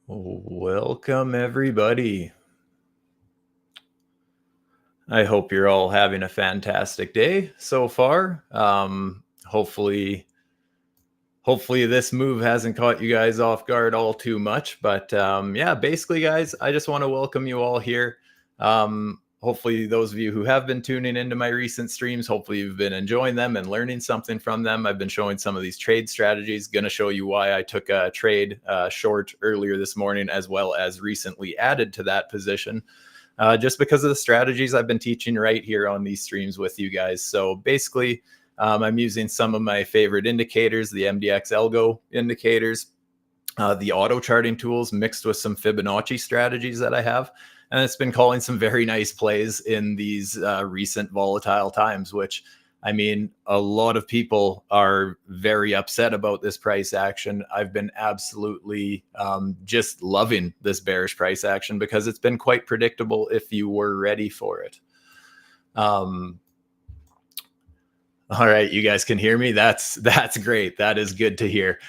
Welcome, everybody. I hope you're all having a fantastic day so far. Hopefully this move hasn't caught you guys off guard all too much. But yeah, basically, guys, I just want to welcome you all here. Hopefully, those of you who have been tuning into my recent streams, hopefully you've been enjoying them and learning something from them. I've been showing some of these trade strategies. Going to show you why I took a trade short earlier this morning, as well as recently added to that position. Just because of the strategies I've been teaching right here on these streams with you guys. So basically, I'm using some of my favorite indicators, the MDX ALGO indicators, the auto charting tools mixed with some Fibonacci strategies that I have. And it's been calling some very nice plays in these recent volatile times, which I mean, a lot of people are very upset about this price action. I've been absolutely just loving this bearish price action because it's been quite predictable if you were ready for it. All right, you guys can hear me. That's great. That is good to hear.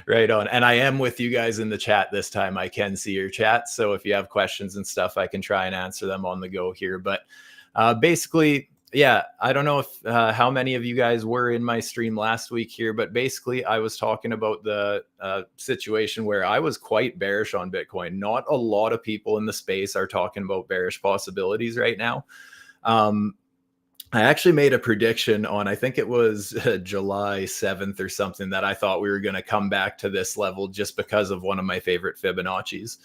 Right on. And I am with you guys in the chat this time. I can see your chat. So if you have questions and stuff, I can try and answer them on the go here. But basically, yeah, I don't know if how many of you guys were in my stream last week here, but basically I was talking about the situation where I was quite bearish on Bitcoin. Not a lot of people in the space are talking about bearish possibilities right now. I actually made a prediction on, I think it was July 7th or something, that I thought we were going to come back to this level just because of one of my favorite Fibonacci's.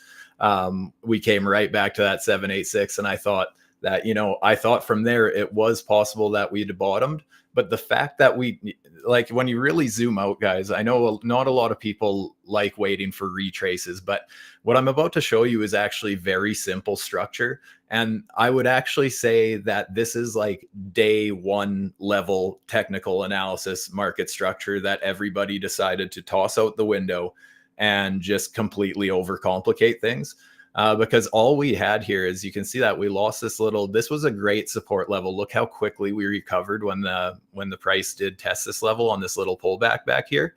We came right back to that 786, and I thought that, I thought from there it was possible that we'd bottomed. But the fact that like, when you really zoom out, guys, I know not a lot of people like waiting for retraces, but what I'm about to show you is actually very simple structure. And I would actually say that this is like day one level technical analysis market structure that everybody decided to toss out the window and just completely overcomplicate things. Because all we had here is, you can see that we lost this was a great support level. Look how quickly we recovered when the price did test this level on this little pullback back here.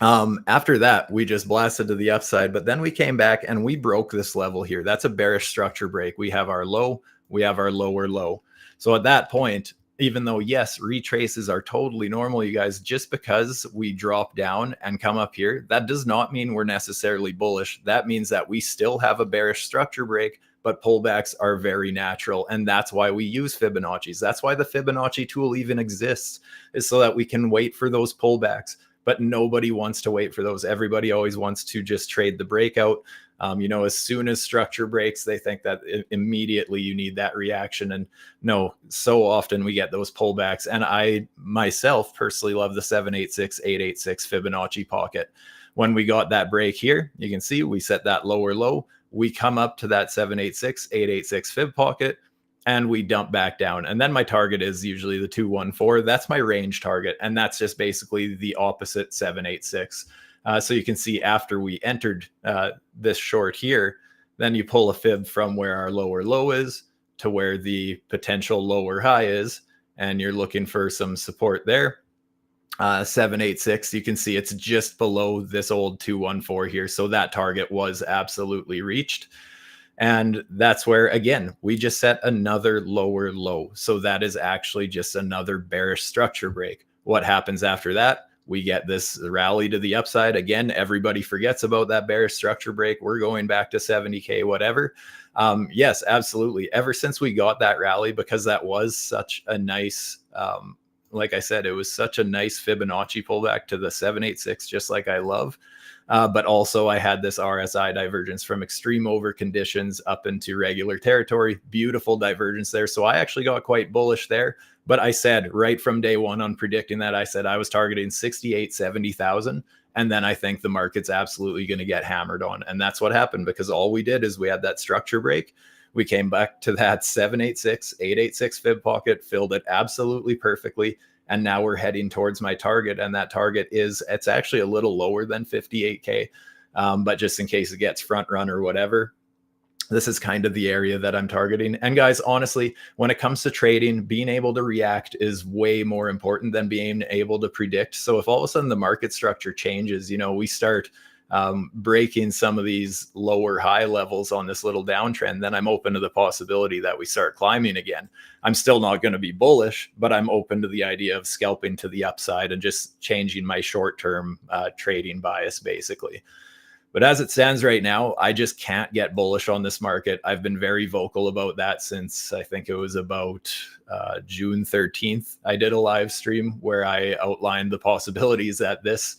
After that, we just blasted to the upside, but then we came back and we broke this level here. That's a bearish structure break. We have our low, we have our lower low. So at that point, even though, yes, retraces are totally normal, you guys, just because we drop down and come up here, that does not mean we're necessarily bullish. That means that we still have a bearish structure break, but pullbacks are very natural. And that's why we use Fibonacci's. That's why the Fibonacci tool even exists, is so that we can wait for those pullbacks. But nobody wants to wait for those. Everybody always wants to just trade the breakout. As soon as structure breaks, they think that immediately you need that reaction. And no, so often we get those pullbacks. And I myself personally love the 786, 886 Fibonacci pocket. When we got that break here, you can see we set that lower low. We come up to that 786, 886 Fib pocket, and we dump back down. And then my target is usually the 214. That's my range target. And that's just basically the opposite 786. So you can see after we entered this short here, then you pull a fib from where our lower low is to where the potential lower high is, and you're looking for some support there. 786, you can see it's just below this old 214 here. So that target was absolutely reached. And that's where, again, we just set another lower low. So that is actually just another bearish structure break. What happens after that? We get this rally to the upside. Again, everybody forgets about that bearish structure break. We're going back to 70K, whatever. Yes, absolutely. Ever since we got that rally, because that was such a nice, like I said, it was such a nice Fibonacci pullback to the 786, just like I love. But also I had this RSI divergence from extreme over conditions up into regular territory. Beautiful divergence there. So I actually got quite bullish there. But I said right from day one on predicting that, I said I was targeting 68, 70,000. And then I think the market's absolutely going to get hammered on. And that's what happened, because all we did is we had that structure break. We came back to that 786, 886 Fib pocket, filled it absolutely perfectly. And now we're heading towards my target. And that target it's actually a little lower than 58K. But just in case it gets front run or whatever, this is kind of the area that I'm targeting. And guys, honestly, when it comes to trading, being able to react is way more important than being able to predict. So if all of a sudden the market structure changes, we start breaking some of these lower high levels on this little downtrend, then I'm open to the possibility that we start climbing again. I'm still not going to be bullish, but I'm open to the idea of scalping to the upside and just changing my short-term trading bias, basically. But as it stands right now, I just can't get bullish on this market. I've been very vocal about that since I think it was about June 13th. I did a live stream where I outlined the possibilities that this,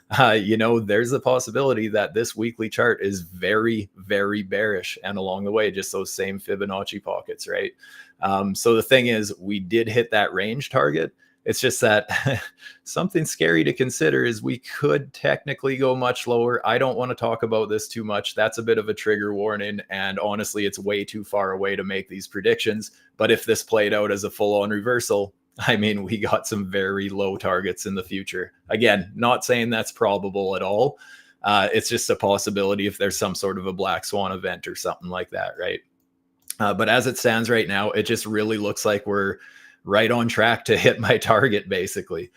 there's a possibility that this weekly chart is very, very bearish. And along the way, just those same Fibonacci pockets, right? So the thing is, we did hit that range target. It's just that something scary to consider is we could technically go much lower. I don't want to talk about this too much. That's a bit of a trigger warning. And honestly, it's way too far away to make these predictions. But if this played out as a full-on reversal, I mean, we got some very low targets in the future. Again, not saying that's probable at all. It's just a possibility if there's some sort of a black swan event or something like that, right? But as it stands right now, it just really looks like we're right on track to hit my target, basically.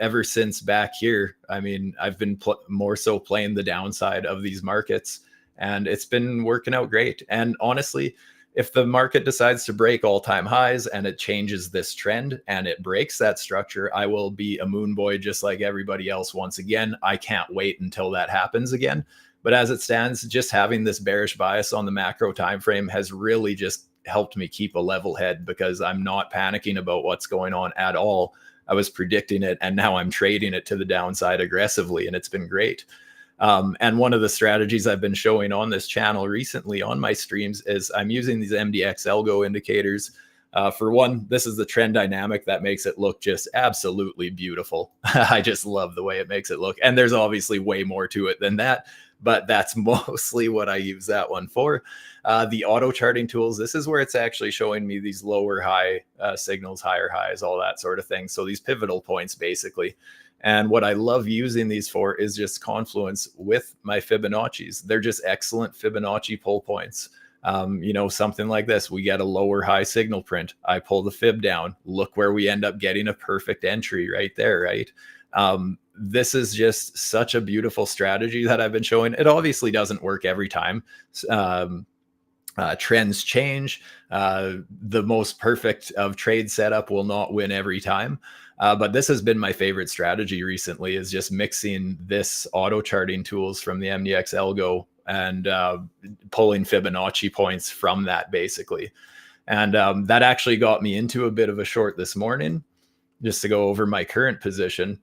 Ever since back here, I mean, I've been more so playing the downside of these markets, and it's been working out great. And honestly, if the market decides to break all-time highs and it changes this trend and it breaks that structure, I will be a moon boy just like everybody else once again. I can't wait until that happens again. But as it stands, just having this bearish bias on the macro time frame has really just helped me keep a level head, because I'm not panicking about what's going on at all. I was predicting it, and now I'm trading it to the downside aggressively, and it's been great. And one of the strategies I've been showing on this channel recently on my streams is I'm using these MDX ALGO indicators. For one, this is the trend dynamic that makes it look just absolutely beautiful. I just love the way it makes it look. And there's obviously way more to it than that, but that's mostly what I use that one for. The auto charting tools, this is where it's actually showing me these lower high signals, higher highs, all that sort of thing. So these pivotal points, basically. And what I love using these for is just confluence with my Fibonacci's. They're just excellent Fibonacci pull points. Something like this, we get a lower high signal print. I pull the fib down. Look where we end up getting a perfect entry right there, right? This is just such a beautiful strategy that I've been showing. It obviously doesn't work every time. Trends change. The most perfect of trade setup will not win every time. But this has been my favorite strategy recently, is just mixing this auto charting tools from the MDX ALGO and pulling Fibonacci points from that, basically. And that actually got me into a bit of a short this morning, just to go over my current position.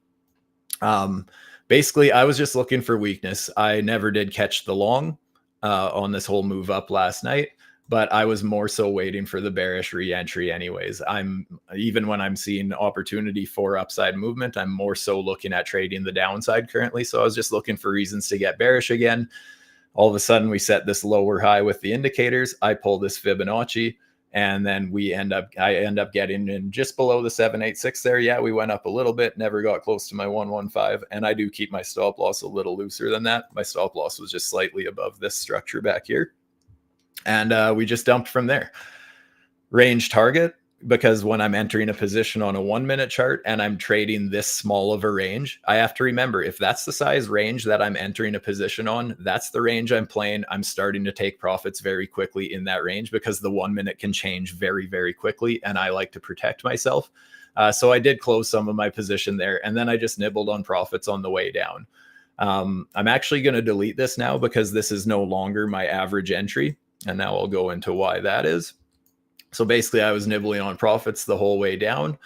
Basically, I was just looking for weakness. I never did catch the long on this whole move up last night, but I was more so waiting for the bearish re-entry anyways. Even when I'm seeing opportunity for upside movement, I'm more so looking at trading the downside currently. So I was just looking for reasons to get bearish again. All of a sudden, we set this lower high with the indicators. I pull this Fibonacci, and then I end up getting in just below the 786 there. Yeah, we went up a little bit, never got close to my 115. And I do keep my stop loss a little looser than that. My stop loss was just slightly above this structure back here. And we just dumped from there. Range target, because when I'm entering a position on a 1-minute chart and I'm trading this small of a range, I have to remember, if that's the size range that I'm entering a position on, that's the range I'm playing. I'm starting to take profits very quickly in that range, because the 1 minute can change very, very quickly. And I like to protect myself. So I did close some of my position there, and then I just nibbled on profits on the way down. I'm actually going to delete this now, because this is no longer my average entry. And now I'll go into why that is. So basically, I was nibbling on profits the whole way down.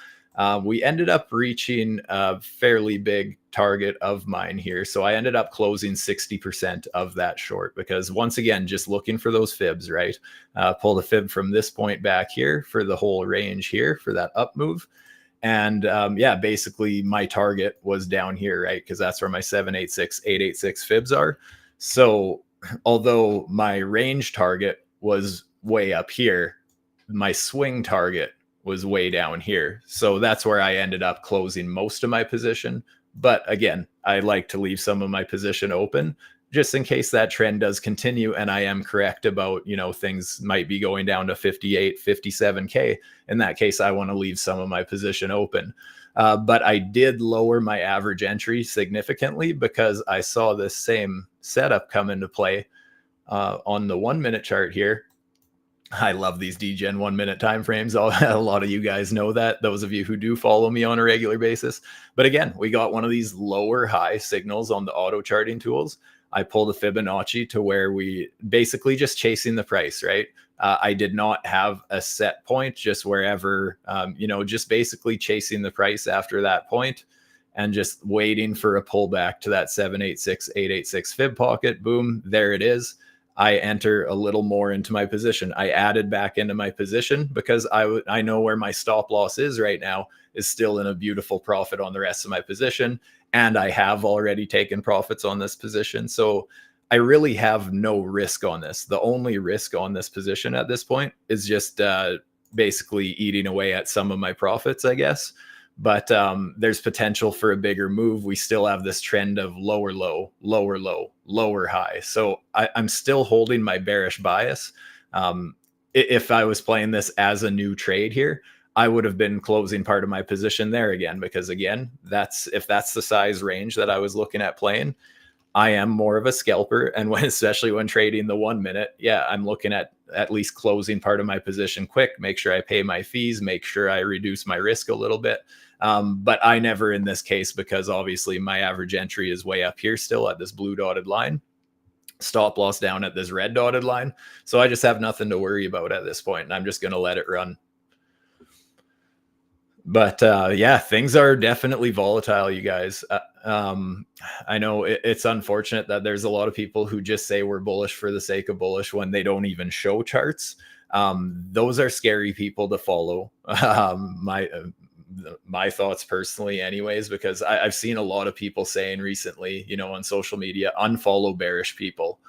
We ended up reaching a fairly big target of mine here. So I ended up closing 60% of that short, because once again, just looking for those fibs, right? Pull the fib from this point back here for the whole range here for that up move. And yeah, basically my target was down here, right? Because that's where my 786, 886 fibs are. So although my range target was way up here, my swing target was way down here. So that's where I ended up closing most of my position. But again, I like to leave some of my position open just in case that trend does continue and I am correct about, things might be going down to 58, 57K. In that case, I want to leave some of my position open. But I did lower my average entry significantly because I saw this same setup come into play on the 1 minute chart here. I love these DGen 1 minute time frames. A lot of you guys know that, those of you who do follow me on a regular basis. But again, we got one of these lower high signals on the auto charting tools. I pulled a Fibonacci to where we basically just chasing the price, right? I did not have a set point, just wherever, just basically chasing the price after that point and just waiting for a pullback to that 786, 886 fib pocket. Boom, there it is. I enter a little more into my position. I added back into my position because I know where my stop loss is right now, is still in a beautiful profit on the rest of my position. And I have already taken profits on this position. So I really have no risk on this. The only risk on this position at this point is just basically eating away at some of my profits, I guess. But there's potential for a bigger move. We still have this trend of lower low, lower low, lower high. So I'm still holding my bearish bias. If I was playing this as a new trade here, I would have been closing part of my position there again, because again, if that's the size range that I was looking at playing, I am more of a scalper. And especially when trading the 1 minute, yeah, I'm looking at least closing part of my position quick, make sure I pay my fees, make sure I reduce my risk a little bit. But I never in this case, because obviously my average entry is way up here still at this blue dotted line, stop loss down at this red dotted line. So I just have nothing to worry about at this point, and I'm just going to let it run. But yeah, things are definitely volatile, you guys. I know it's unfortunate that there's a lot of people who just say we're bullish for the sake of bullish when they don't even show charts. Those are scary people to follow. My thoughts personally anyways, because I've seen a lot of people saying recently, on social media, unfollow bearish people.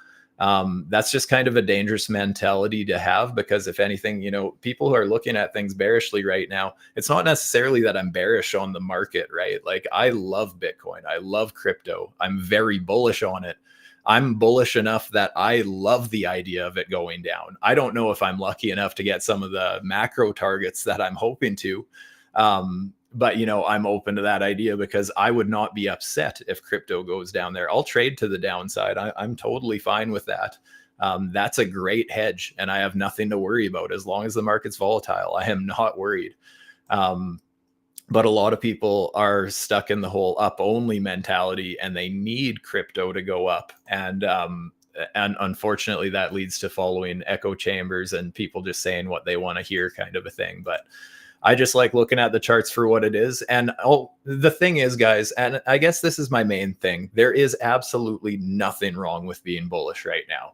That's just kind of a dangerous mentality to have, because if anything, people who are looking at things bearishly right now, it's not necessarily that I'm bearish on the market, right? Like, I love Bitcoin. I love crypto. I'm very bullish on it. I'm bullish enough that I love the idea of it going down. I don't know if I'm lucky enough to get some of the macro targets that I'm hoping to. But I'm open to that idea, because I would not be upset if crypto goes down there. I'll trade to the downside. I'm totally fine with that. That's a great hedge, and I have nothing to worry about as long as the market's volatile. I am not worried. But a lot of people are stuck in the whole up only mentality, and they need crypto to go up. And unfortunately that leads to following echo chambers and people just saying what they want to hear, kind of a thing. But I just like looking at the charts for what it is. And the thing is, guys, and I guess this is my main thing, there is absolutely nothing wrong with being bullish right now.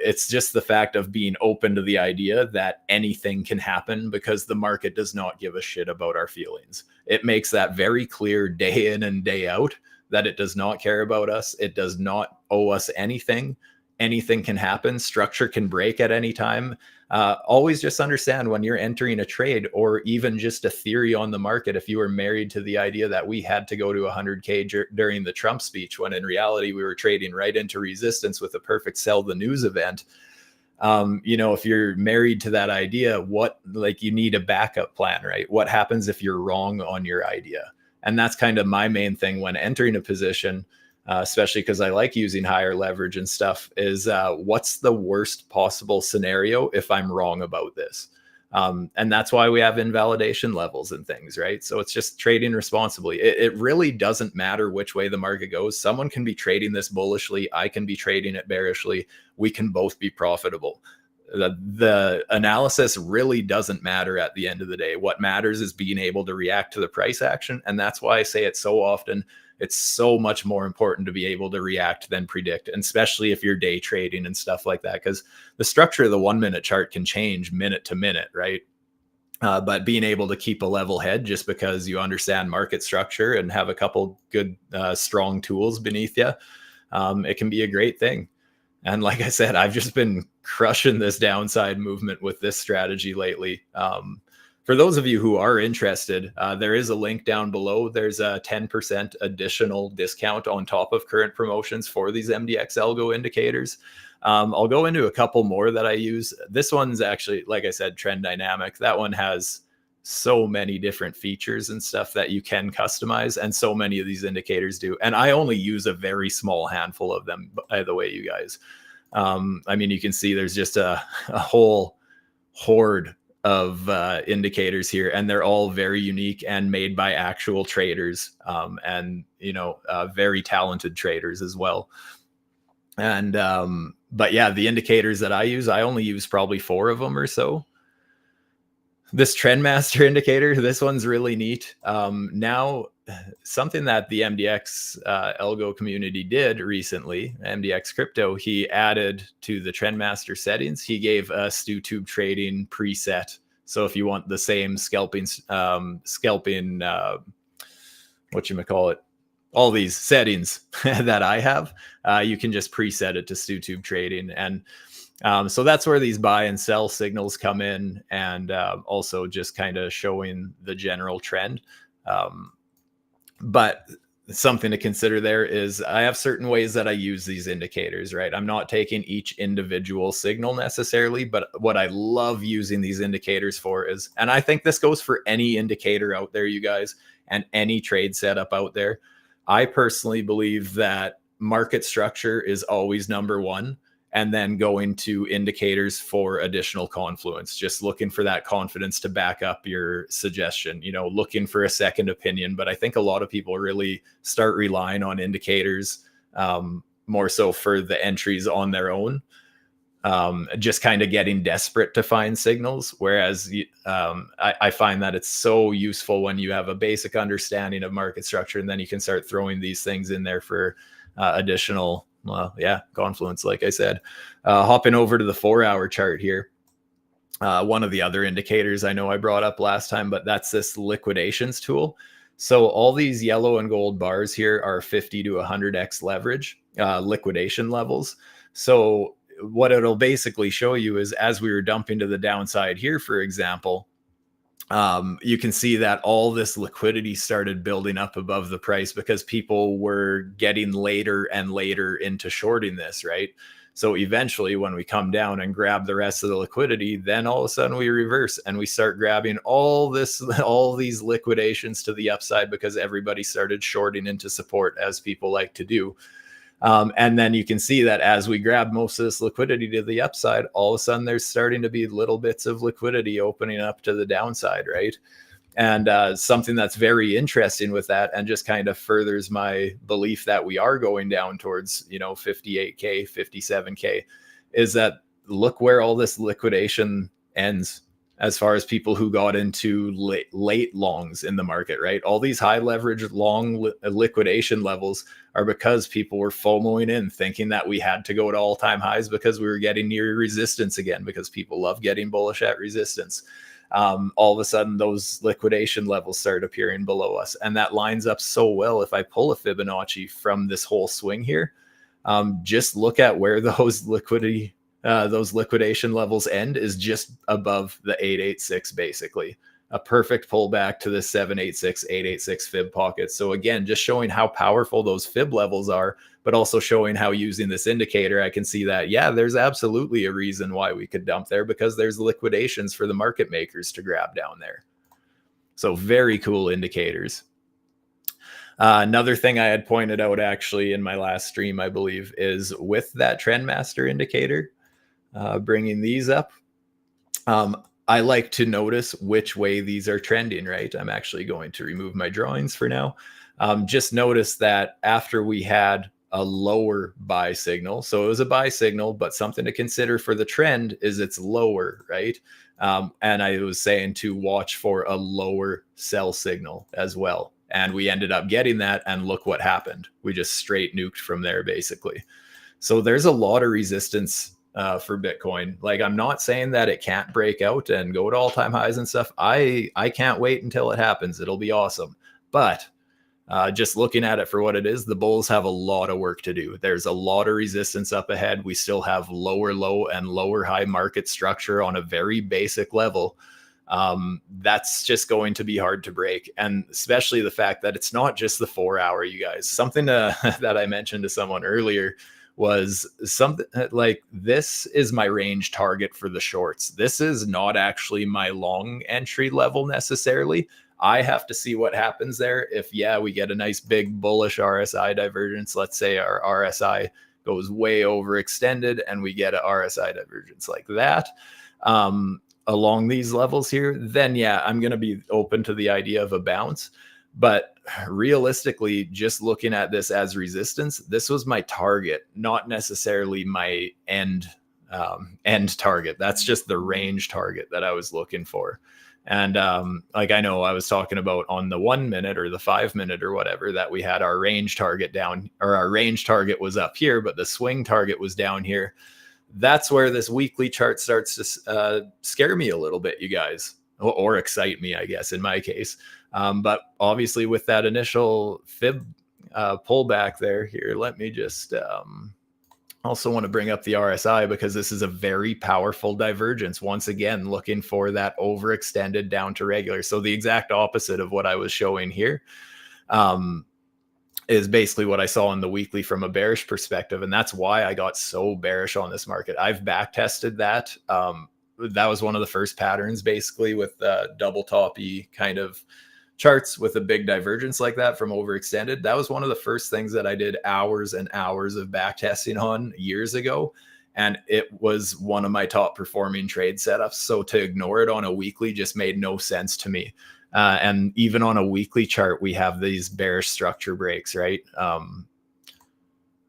It's just the fact of being open to the idea that anything can happen, because the market does not give a shit about our feelings. It makes that very clear day in and day out that it does not care about us. It does not owe us anything. Anything can happen. Structure can break at any time. Always just understand, when you're entering a trade or even just a theory on the market, if you were married to the idea that we had to go to 100K during the Trump speech, when in reality we were trading right into resistance with a perfect sell the news event. If you're married to that idea, you need a backup plan, right? What happens if you're wrong on your idea? And that's kind of my main thing when entering a position, especially because I like using higher leverage and stuff, is what's the worst possible scenario if I'm wrong about this? And that's why we have invalidation levels and things, right? So it's just trading responsibly. It really doesn't matter which way the market goes. Someone can be trading this bullishly. I can be trading it bearishly. We can both be profitable. The analysis really doesn't matter at the end of the day. What matters is being able to react to the price action. And that's why I say it so often. It's so much more important to be able to react than predict, and especially if you're day trading and stuff like that, because the structure of the 1 minute chart can change minute to minute, right? But being able to keep a level head just because you understand market structure and have a couple good, strong tools beneath you, it can be a great thing. And like I said, I've just been crushing this downside movement with this strategy lately. For those of you who are interested, there is a link down below. There's a 10% additional discount on top of current promotions for these MDX ALGO indicators. I'll go into a couple more that I use. This one's actually, like I said, trend dynamic. That one has so many different features and stuff that you can customize, and so many of these indicators do. And I only use a very small handful of them, by the way, you guys. I mean, you can see there's just a whole horde of indicators here, and they're all very unique and made by actual traders, and very talented traders as well. And but yeah, the indicators that I only use probably 4 of them or so. This Trendmaster indicator, this one's really neat. Now, something that the MDX ALGO community did recently, MDX Crypto, he added to the Trendmaster settings, he gave a Stu Trading preset. So if you want the same scalping, whatchamacallit, all these settings that I have, you can just preset it to Stu Trading. And so that's where these buy and sell signals come in, and also just kind of showing the general trend. But something to consider there is I have certain ways that I use these indicators, right? I'm not taking each individual signal necessarily, but what I love using these indicators for is, and I think this goes for any indicator out there, you guys, and any trade setup out there. I personally believe that market structure is always number one, and then going to indicators for additional confluence, just looking for that confidence to back up your suggestion, looking for a second opinion. But I think a lot of people really start relying on indicators more so for the entries on their own, just kind of getting desperate to find signals. Whereas I find that it's so useful when you have a basic understanding of market structure, and then you can start throwing these things in there for additional confluence, like I said. Hopping over to the 4-hour chart here. One of the other indicators I know I brought up last time, but that's this liquidations tool. So all these yellow and gold bars here are 50 to 100x leverage liquidation levels. So what it'll basically show you is, as we were dumping to the downside here, for example, you can see that all this liquidity started building up above the price because people were getting later and later into shorting this, right? So eventually when we come down and grab the rest of the liquidity, then all of a sudden we reverse and we start grabbing all these liquidations to the upside because everybody started shorting into support, as people like to do. And then you can see that as we grab most of this liquidity to the upside, all of a sudden there's starting to be little bits of liquidity opening up to the downside, right? And something that's very interesting with that, and just kind of furthers my belief that we are going down towards 58K, 57K, is that look where all this liquidation ends, as far as people who got into late longs in the market, right? All these high leverage long liquidation levels are because people were FOMOing in, thinking that we had to go to all-time highs because we were getting near resistance again, because people love getting bullish at resistance. All of a sudden, those liquidation levels start appearing below us. And that lines up so well. If I pull a Fibonacci from this whole swing here, just look at where those liquidation levels end, is just above the 886, basically. A perfect pullback to the 786, 886 fib pocket. So again, just showing how powerful those fib levels are, but also showing how, using this indicator, I can see that, yeah, there's absolutely a reason why we could dump there, because there's liquidations for the market makers to grab down there. So very cool indicators. Another thing I had pointed out actually in my last stream, I believe, is with that Trendmaster indicator, bringing these up, I like to notice which way these are trending, right? I'm actually going to remove my drawings for now. Just notice that after we had a lower buy signal, so it was a buy signal, but something to consider for the trend is it's lower, right? And I was saying to watch for a lower sell signal as well. And we ended up getting that, and look what happened. We just straight nuked from there, basically. So there's a lot of resistance for Bitcoin. Like, I'm not saying that it can't break out and go to all-time highs and stuff. I can't wait until it happens. It'll be awesome. But just looking at it for what it is, the bulls have a lot of work to do. There's a lot of resistance up ahead. We still have lower low and lower high market structure on a very basic level. That's just going to be hard to break. And especially the fact that it's not just the 4-hour, you guys. Something that I mentioned to someone earlier was something like, this is my range target for the shorts. This is not actually my long entry level necessarily. I have to see what happens there. If, yeah, we get a nice big bullish RSI divergence, let's say our RSI goes way overextended and we get a RSI divergence like that, along these levels here, then yeah, I'm going to be open to the idea of a bounce. But realistically, just looking at this as resistance, this was my target, not necessarily my end target. That's just the range target that I was looking for. And like, I know I was talking about on the 1 minute or the 5 minute or whatever, that we had our range target down, or our range target was up here, but the swing target was down here. That's where this weekly chart starts to scare me a little bit, you guys, or excite me, I guess, in my case. But obviously with that initial fib pullback there, here, let me just also want to bring up the RSI, because this is a very powerful divergence. Once again, looking for that overextended down to regular. So the exact opposite of what I was showing here. Is basically what I saw in the weekly from a bearish perspective. And that's why I got so bearish on this market. I've back tested that. That was one of the first patterns, basically, with double toppy kind of charts with a big divergence like that from overextended. That was one of the first things that I did hours and hours of back testing on years ago. And it was one of my top performing trade setups. So to ignore it on a weekly just made no sense to me. And even on a weekly chart, we have these bearish structure breaks, right?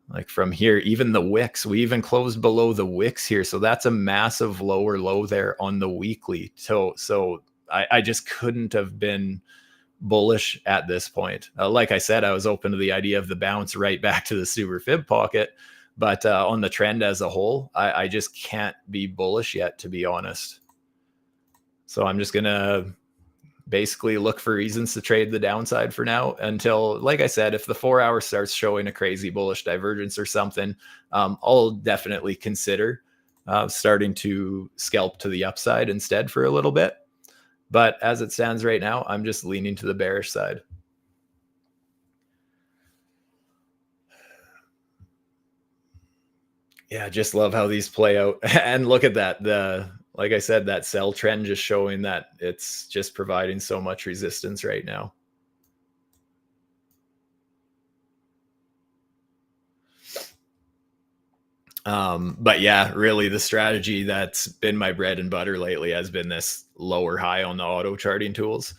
Like from here, even the wicks, we even closed below the wicks here. So that's a massive lower low there on the weekly. So I just couldn't have been bullish at this point. Like I said, I was open to the idea of the bounce right back to the super fib pocket. But on the trend as a whole, I just can't be bullish yet, to be honest. So I'm just going to basically look for reasons to trade the downside for now until, like I said, if the 4 hour starts showing a crazy bullish divergence or something, I'll definitely consider starting to scalp to the upside instead for a little bit. But as it stands right now, I'm just leaning to the bearish side. Yeah, just love how these play out. And look at that. Like I said, that sell trend just showing that it's just providing so much resistance right now. But yeah, really the strategy that's been my bread and butter lately has been this lower high on the auto charting tools.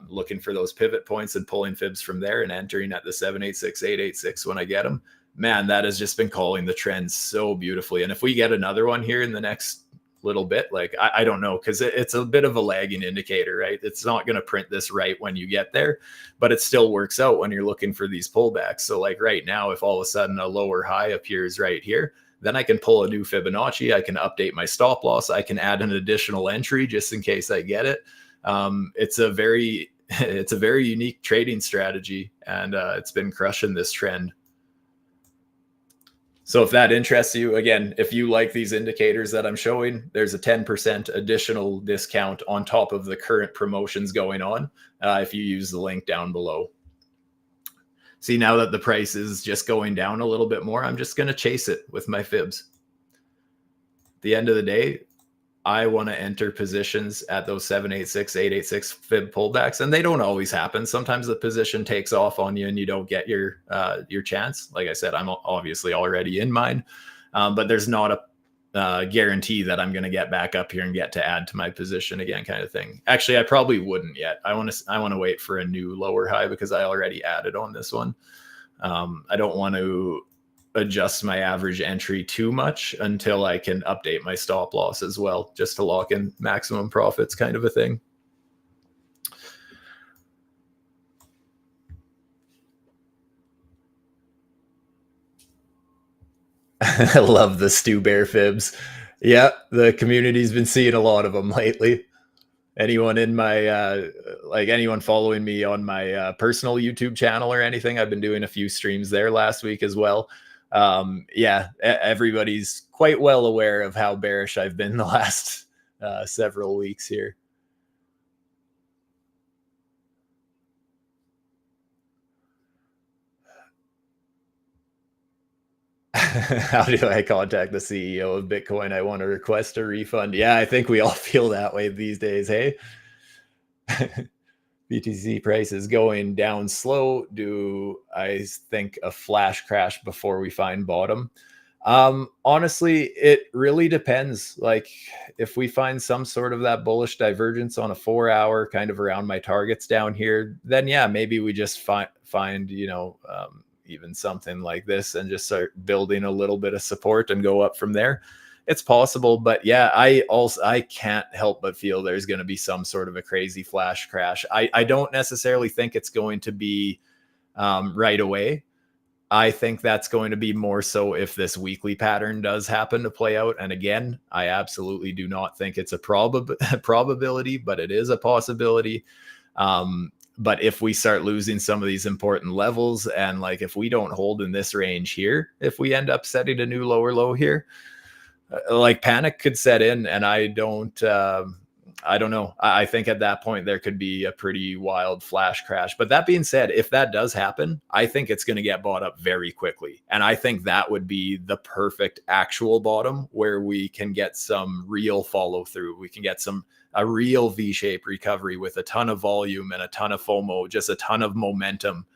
Looking for those pivot points and pulling fibs from there and entering at the 786, 886 when I get them. Man, that has just been calling the trend so beautifully. And if we get another one here in the next little bit, like, I don't know, because it's a bit of a lagging indicator, right? It's not going to print this right when you get there, but it still works out when you're looking for these pullbacks. So like right now, if all of a sudden a lower high appears right here, then I can pull a new Fibonacci. I can update my stop loss. I can add an additional entry just in case I get it. It's a very unique trading strategy, and it's been crushing this trend. So if that interests you, again, if you like these indicators that I'm showing, there's a 10% additional discount on top of the current promotions going on if you use the link down below. See, now that the price is just going down a little bit more, I'm just going to chase it with my fibs. At the end of the day, I want to enter positions at those 786, 886 fib pullbacks, and they don't always happen. Sometimes the position takes off on you and you don't get your chance. Like I said, I'm obviously already in mine, but there's not a guarantee that I'm going to get back up here and get to add to my position again, kind of thing. Actually, I probably wouldn't yet. I want to wait for a new lower high because I already added on this one. I don't want to adjust my average entry too much until I can update my stop loss as well, just to lock in maximum profits, kind of a thing. I love the Stu Bear fibs. Yeah, the community's been seeing a lot of them lately. Anyone in my anyone following me on my personal YouTube channel or anything, I've been doing a few streams there last week as well. Yeah, everybody's quite well aware of how bearish I've been the last several weeks here. How do I contact the CEO of Bitcoin? I want to request a refund. Yeah, I think we all feel that way these days. Hey, BTC price is going down slow. Do I think a flash crash before we find bottom? Honestly, it really depends. Like, if we find some sort of that bullish divergence on a 4 hour, kind of around my targets down here, then yeah, maybe we just find even something like this and just start building a little bit of support and go up from there. It's possible, but yeah, I can't help but feel there's going to be some sort of a crazy flash crash. I don't necessarily think it's going to be right away. I think that's going to be more so if this weekly pattern does happen to play out. And again, I absolutely do not think it's a probability, but it is a possibility. But if we start losing some of these important levels, and like if we don't hold in this range here, if we end up setting a new lower low here, like panic could set in, and I don't know. I think at that point there could be a pretty wild flash crash. But that being said, if that does happen, I think it's going to get bought up very quickly. And I think that would be the perfect actual bottom where we can get some real follow through. We can get a real V-shaped recovery with a ton of volume and a ton of FOMO, just a ton of momentum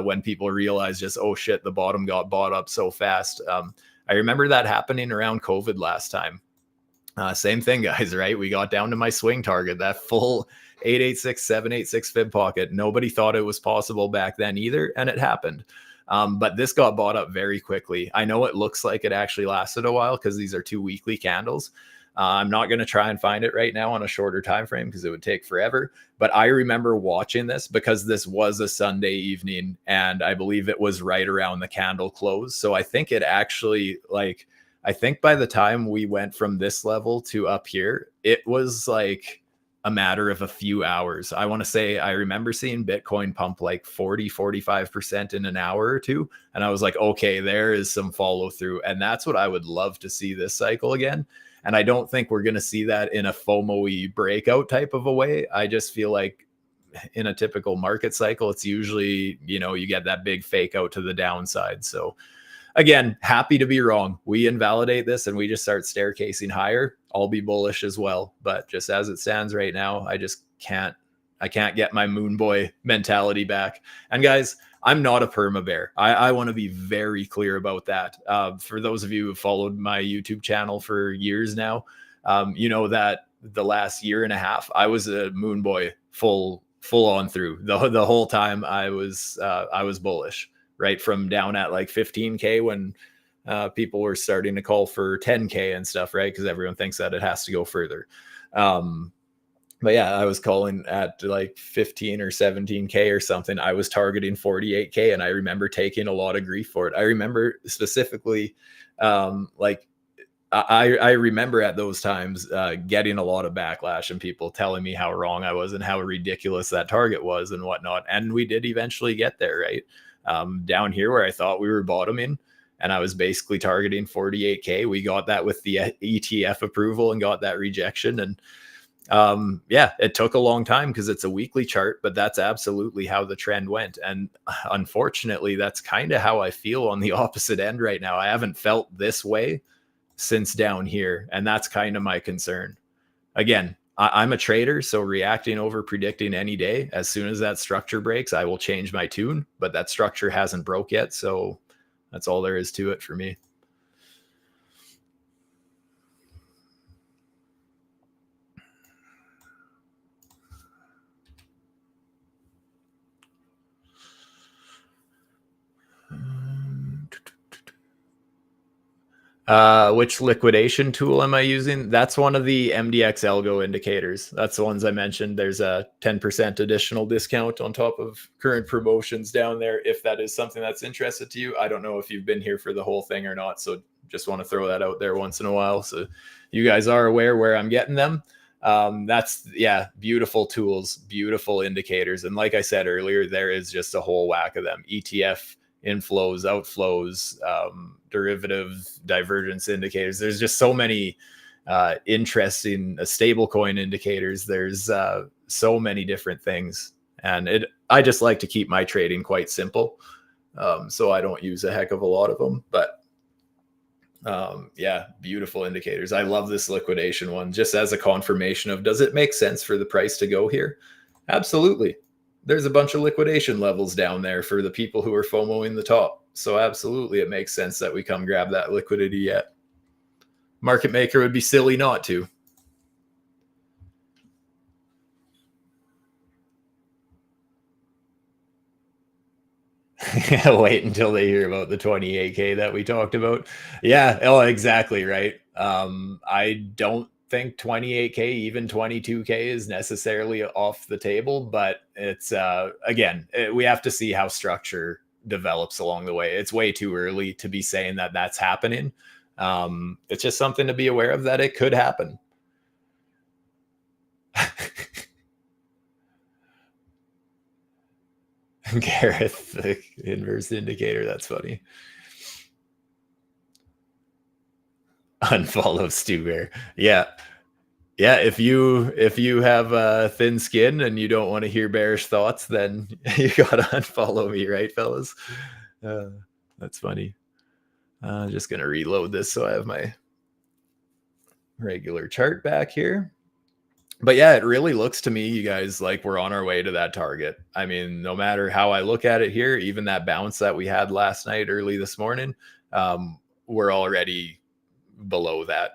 when people realize just, oh shit, the bottom got bought up so fast. I remember that happening around COVID last time. Same thing, guys, right? We got down to my swing target, that full 886, 786 fib pocket. Nobody thought it was possible back then either, and it happened. But this got bought up very quickly. I know it looks like it actually lasted a while because these are 2 weekly candles. I'm not going to try and find it right now on a shorter time frame because it would take forever. But I remember watching this because this was a Sunday evening, and I believe it was right around the candle close. So I think it actually, like, I think by the time we went from this level to up here, it was like a matter of a few hours. I want to say I remember seeing Bitcoin pump like 40-45% in an hour or two. And I was like, okay, there is some follow through. And that's what I would love to see this cycle again. And I don't think we're going to see that in a FOMO-y breakout type of a way. I just feel like in a typical market cycle, it's usually, you get that big fake out to the downside. So again, happy to be wrong. We invalidate this and we just start staircasing higher. I'll be bullish as well. But just as it stands right now, I can't get my moon boy mentality back. And guys, I'm not a perma bear. I want to be very clear about that. For those of you who followed my YouTube channel for years now, you know that the last year and a half, I was a moon boy full on through. The whole time I was bullish, right from down at like 15K when people were starting to call for 10K and stuff, right? Because everyone thinks that it has to go further. But yeah, I was calling at like 15 or 17K or something. I was targeting 48K, and I remember taking a lot of grief for it. I remember specifically, like I remember at those times getting a lot of backlash and people telling me how wrong I was and how ridiculous that target was and whatnot. And we did eventually get there, right? Down here where I thought we were bottoming, and I was basically targeting 48K. We got that with the ETF approval and got that rejection. And yeah, it took a long time because it's a weekly chart, but that's absolutely how the trend went. And unfortunately, that's kind of how I feel on the opposite end right now. I haven't felt this way since down here, and that's kind of my concern. Again, I'm a trader, so reacting over predicting any day. As soon as that structure breaks, I will change my tune, but that structure hasn't broke yet, so that's all there is to it for me. Which liquidation tool am I using? That's one of the MDX ALGO indicators. That's the ones I mentioned. There's a 10% additional discount on top of current promotions down there. If that is something that's interested to you, I don't know if you've been here for the whole thing or not. So just want to throw that out there once in a while, so you guys are aware where I'm getting them. That's, yeah, beautiful tools, beautiful indicators. And like I said earlier, there is just a whole whack of them. ETF inflows, outflows, derivative divergence indicators. There's just so many interesting stablecoin indicators. There's so many different things, and I just like to keep my trading quite simple, so I don't use a heck of a lot of them. But Yeah, beautiful indicators. I love this liquidation one just as a confirmation of, does it make sense for the price to go here? Absolutely. There's a bunch of liquidation levels down there for the people who are FOMOing the top. So absolutely, it makes sense that we come grab that liquidity yet. Market maker would be silly not to. Wait until they hear about the 28K that we talked about. Yeah, oh, exactly right. I don't think 28K, even 22K is necessarily off the table, but it's again, we have to see how structure develops along the way. It's way too early to be saying that that's happening. It's just something to be aware of, that it could happen. Gareth, the inverse indicator. That's funny. Unfollow Stu Bear. Yeah. Yeah, if you have thin skin and you don't want to hear bearish thoughts, then you gotta unfollow me, right, fellas? Uh, that's funny. Just gonna reload this so I have my regular chart back here. But yeah, it really looks to me, you guys, like we're on our way to that target. I mean, no matter how I look at it here, even that bounce that we had last night, early this morning, we're already below that.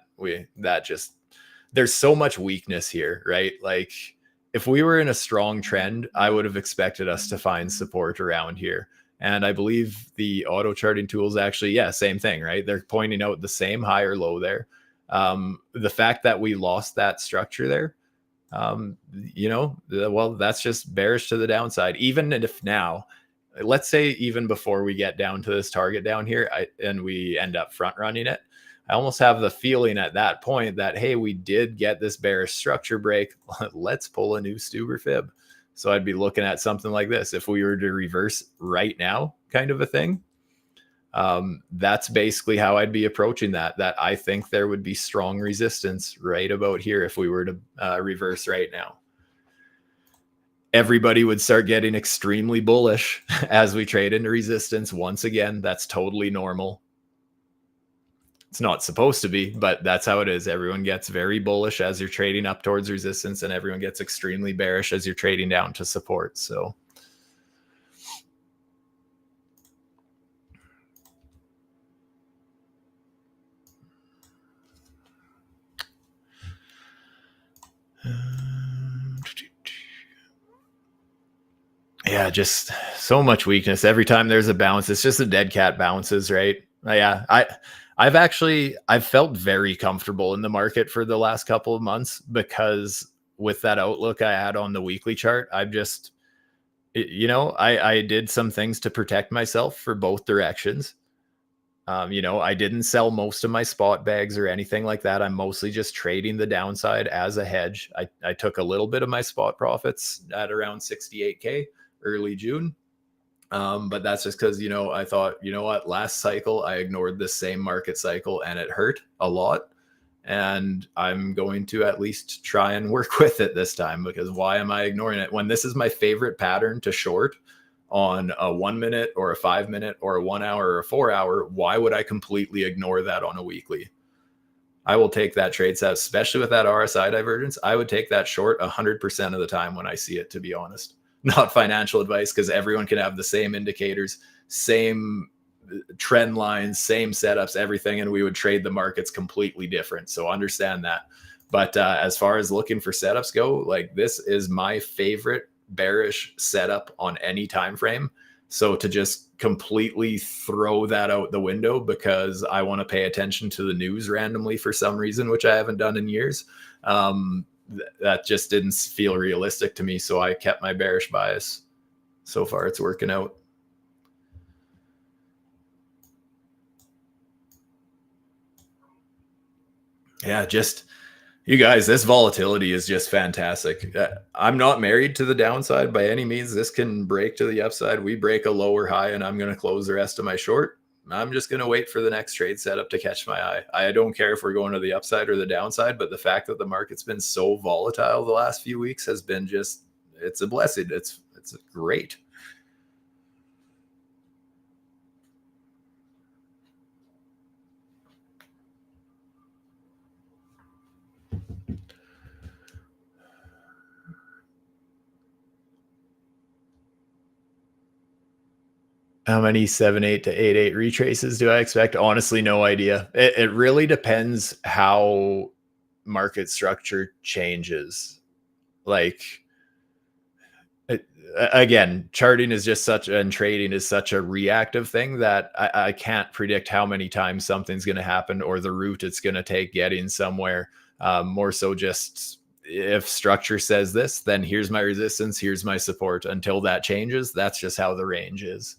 There's so much weakness here, right? Like if we were in a strong trend, I would have expected us to find support around here. And I believe the auto charting tools actually, yeah, same thing, right? They're pointing out the same high or low there. The fact that we lost that structure there, well, that's just bearish to the downside. Even if now, let's say even before we get down to this target down here, and we end up front running it, I almost have the feeling at that point that, hey, we did get this bearish structure break. Let's pull a new Stuber fib. So I'd be looking at something like this. If we were to reverse right now, kind of a thing, that's basically how I'd be approaching that. That I think there would be strong resistance right about here if we were to reverse right now. Everybody would start getting extremely bullish as we trade into resistance. Once again, that's totally normal. It's not supposed to be, but that's how it is. Everyone gets very bullish as you're trading up towards resistance, and everyone gets extremely bearish as you're trading down to support. So yeah, just so much weakness. Every time there's a bounce, it's just a dead cat bounces, right? Yeah, I've felt very comfortable in the market for the last couple of months, because with that outlook I had on the weekly chart, I've just, I did some things to protect myself for both directions. I didn't sell most of my spot bags or anything like that. I'm mostly just trading the downside as a hedge. I took a little bit of my spot profits at around 68K early June. But that's just because, I thought, you know what, last cycle, I ignored this same market cycle and it hurt a lot. And I'm going to at least try and work with it this time, because why am I ignoring it when this is my favorite pattern to short on a 1 minute or a 5 minute or a 1 hour or a 4 hour? Why would I completely ignore that on a weekly? I will take that trade set, especially with that RSI divergence. I would take that short 100% of the time when I see it, to be honest. Not financial advice, because everyone can have the same indicators, same trend lines, same setups, everything, and we would trade the markets completely different. So understand that. But as far as looking for setups go, like this is my favorite bearish setup on any time frame. So to just completely throw that out the window because I want to pay attention to the news randomly for some reason, which I haven't done in years, that just didn't feel realistic to me. So I kept my bearish bias. So far, it's working out. Yeah, just you guys, this volatility is just fantastic. I'm not married to the downside by any means. This can break to the upside. We break a lower high and I'm going to close the rest of my short. I'm just going to wait for the next trade setup to catch my eye. I don't care if we're going to the upside or the downside, but the fact that the market's been so volatile the last few weeks has been just, it's a blessing. It's great. How many 7-8 to 8-8 retraces do I expect? Honestly, no idea. It really depends how market structure changes. Like, it, again, charting is just such, and trading is such a reactive thing that I can't predict how many times something's going to happen or the route it's going to take getting somewhere. More so, just if structure says this, then here's my resistance, here's my support. Until that changes, that's just how the range is.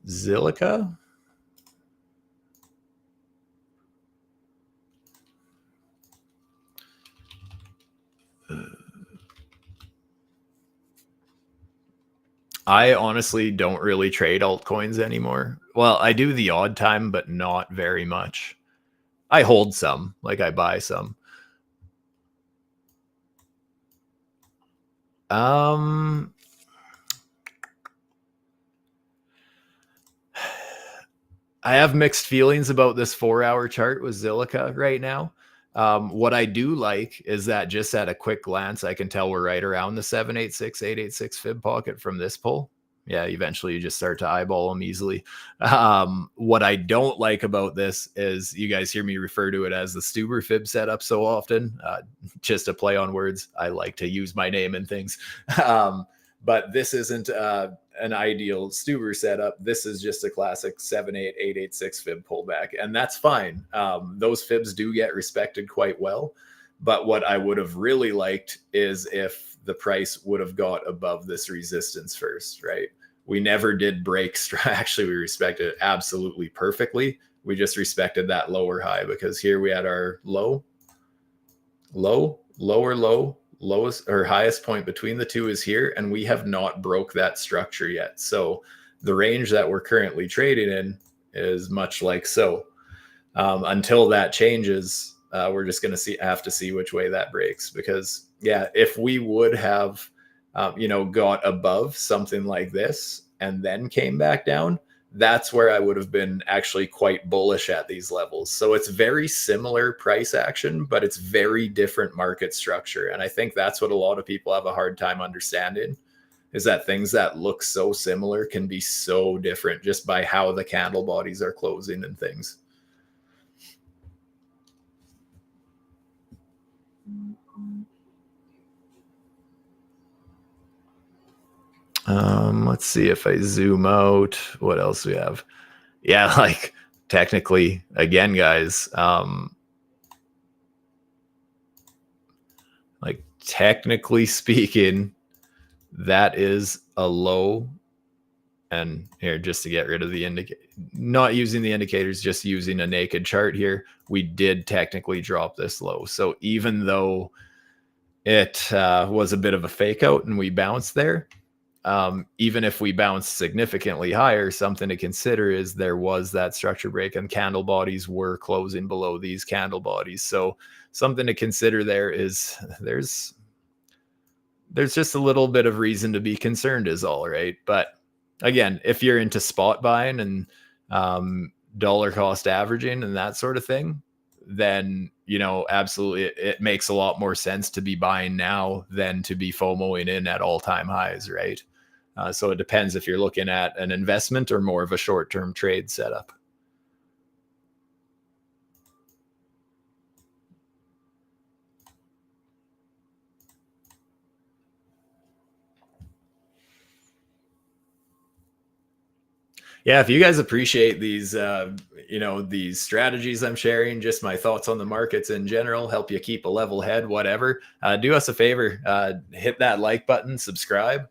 Zilliqa. I honestly don't really trade altcoins anymore. Well, I do the odd time, but not very much. I hold some, like I buy some. Um, I have mixed feelings about this 4-hour chart with Zilliqa right now. What I do like is that just at a quick glance, I can tell we're right around the 786, 886 fib pocket from this pull. Yeah, eventually you just start to eyeball them easily. What I don't like about this is you guys hear me refer to it as the Stuber fib setup so often. Just a play on words. I like to use my name and things. But this isn't an ideal Stuber setup. This is just a classic 7-8, 886 fib pullback, and that's fine. Those fibs do get respected quite well. But what I would have really liked is if the price would have got above this resistance first, right? We never did break. Actually, we respected it absolutely perfectly. We just respected that lower high because here we had our low, lower low, lowest or highest point between the two is here, and we have not broke that structure yet. So the range that we're currently trading in is much like so. Until that changes, we're just going to have to see which way that breaks. Because yeah, if we would have, got above something like this and then came back down, that's where I would have been actually quite bullish at these levels. So it's very similar price action, but it's very different market structure. And I think that's what a lot of people have a hard time understanding, is that things that look so similar can be so different just by how the candle bodies are closing and things. Let's see if I zoom out. What else we have? Yeah, like technically, again, guys, like technically speaking, that is a low. And here, just to get rid of the indicator, not using the indicators, just using a naked chart here, we did technically drop this low. So even though it was a bit of a fake out and we bounced there, even if we bounce significantly higher, something to consider is there was that structure break and candle bodies were closing below these candle bodies. So something to consider there is there's just a little bit of reason to be concerned is all, right? But again, if you're into spot buying and dollar cost averaging and that sort of thing, then absolutely it makes a lot more sense to be buying now than to be FOMOing in at all-time highs, right? So it depends if you're looking at an investment or more of a short-term trade setup. Yeah, if you guys appreciate these, these strategies I'm sharing, just my thoughts on the markets in general, help you keep a level head, whatever, do us a favor, hit that like button, subscribe.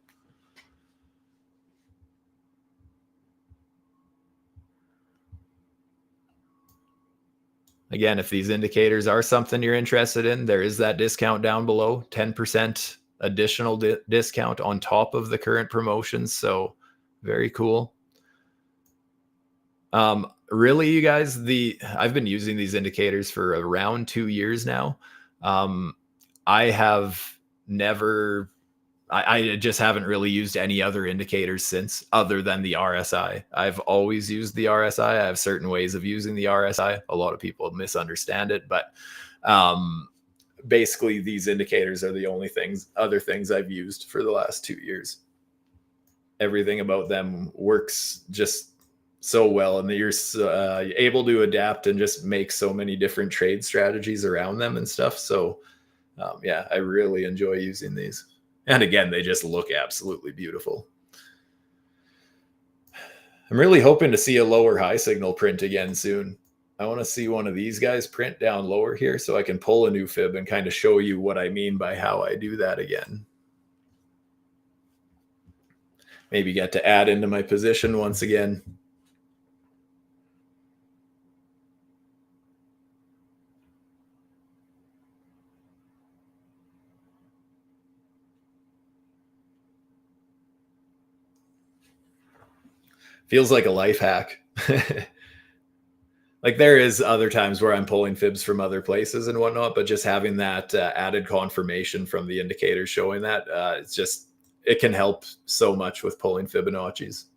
Again, if these indicators are something you're interested in, there is that discount down below, 10% additional discount on top of the current promotions. So very cool. Really, you guys, I've been using these indicators for around 2 years now. I have never, I just haven't really used any other indicators since, other than the RSI. I've always used the RSI. I have certain ways of using the RSI. A lot of people misunderstand it, but basically these indicators are the only other things I've used for the last 2 years. Everything about them works just so well, and that you're able to adapt and just make so many different trade strategies around them and stuff. So yeah, I really enjoy using these. And again, they just look absolutely beautiful. I'm really hoping to see a lower high signal print again soon. I want to see one of these guys print down lower here so I can pull a new fib and kind of show you what I mean by how I do that again. Maybe get to add into my position once again. Feels like a life hack. Like there is other times where I'm pulling fibs from other places and whatnot, but just having that added confirmation from the indicator showing that it can help so much with pulling Fibonacci's.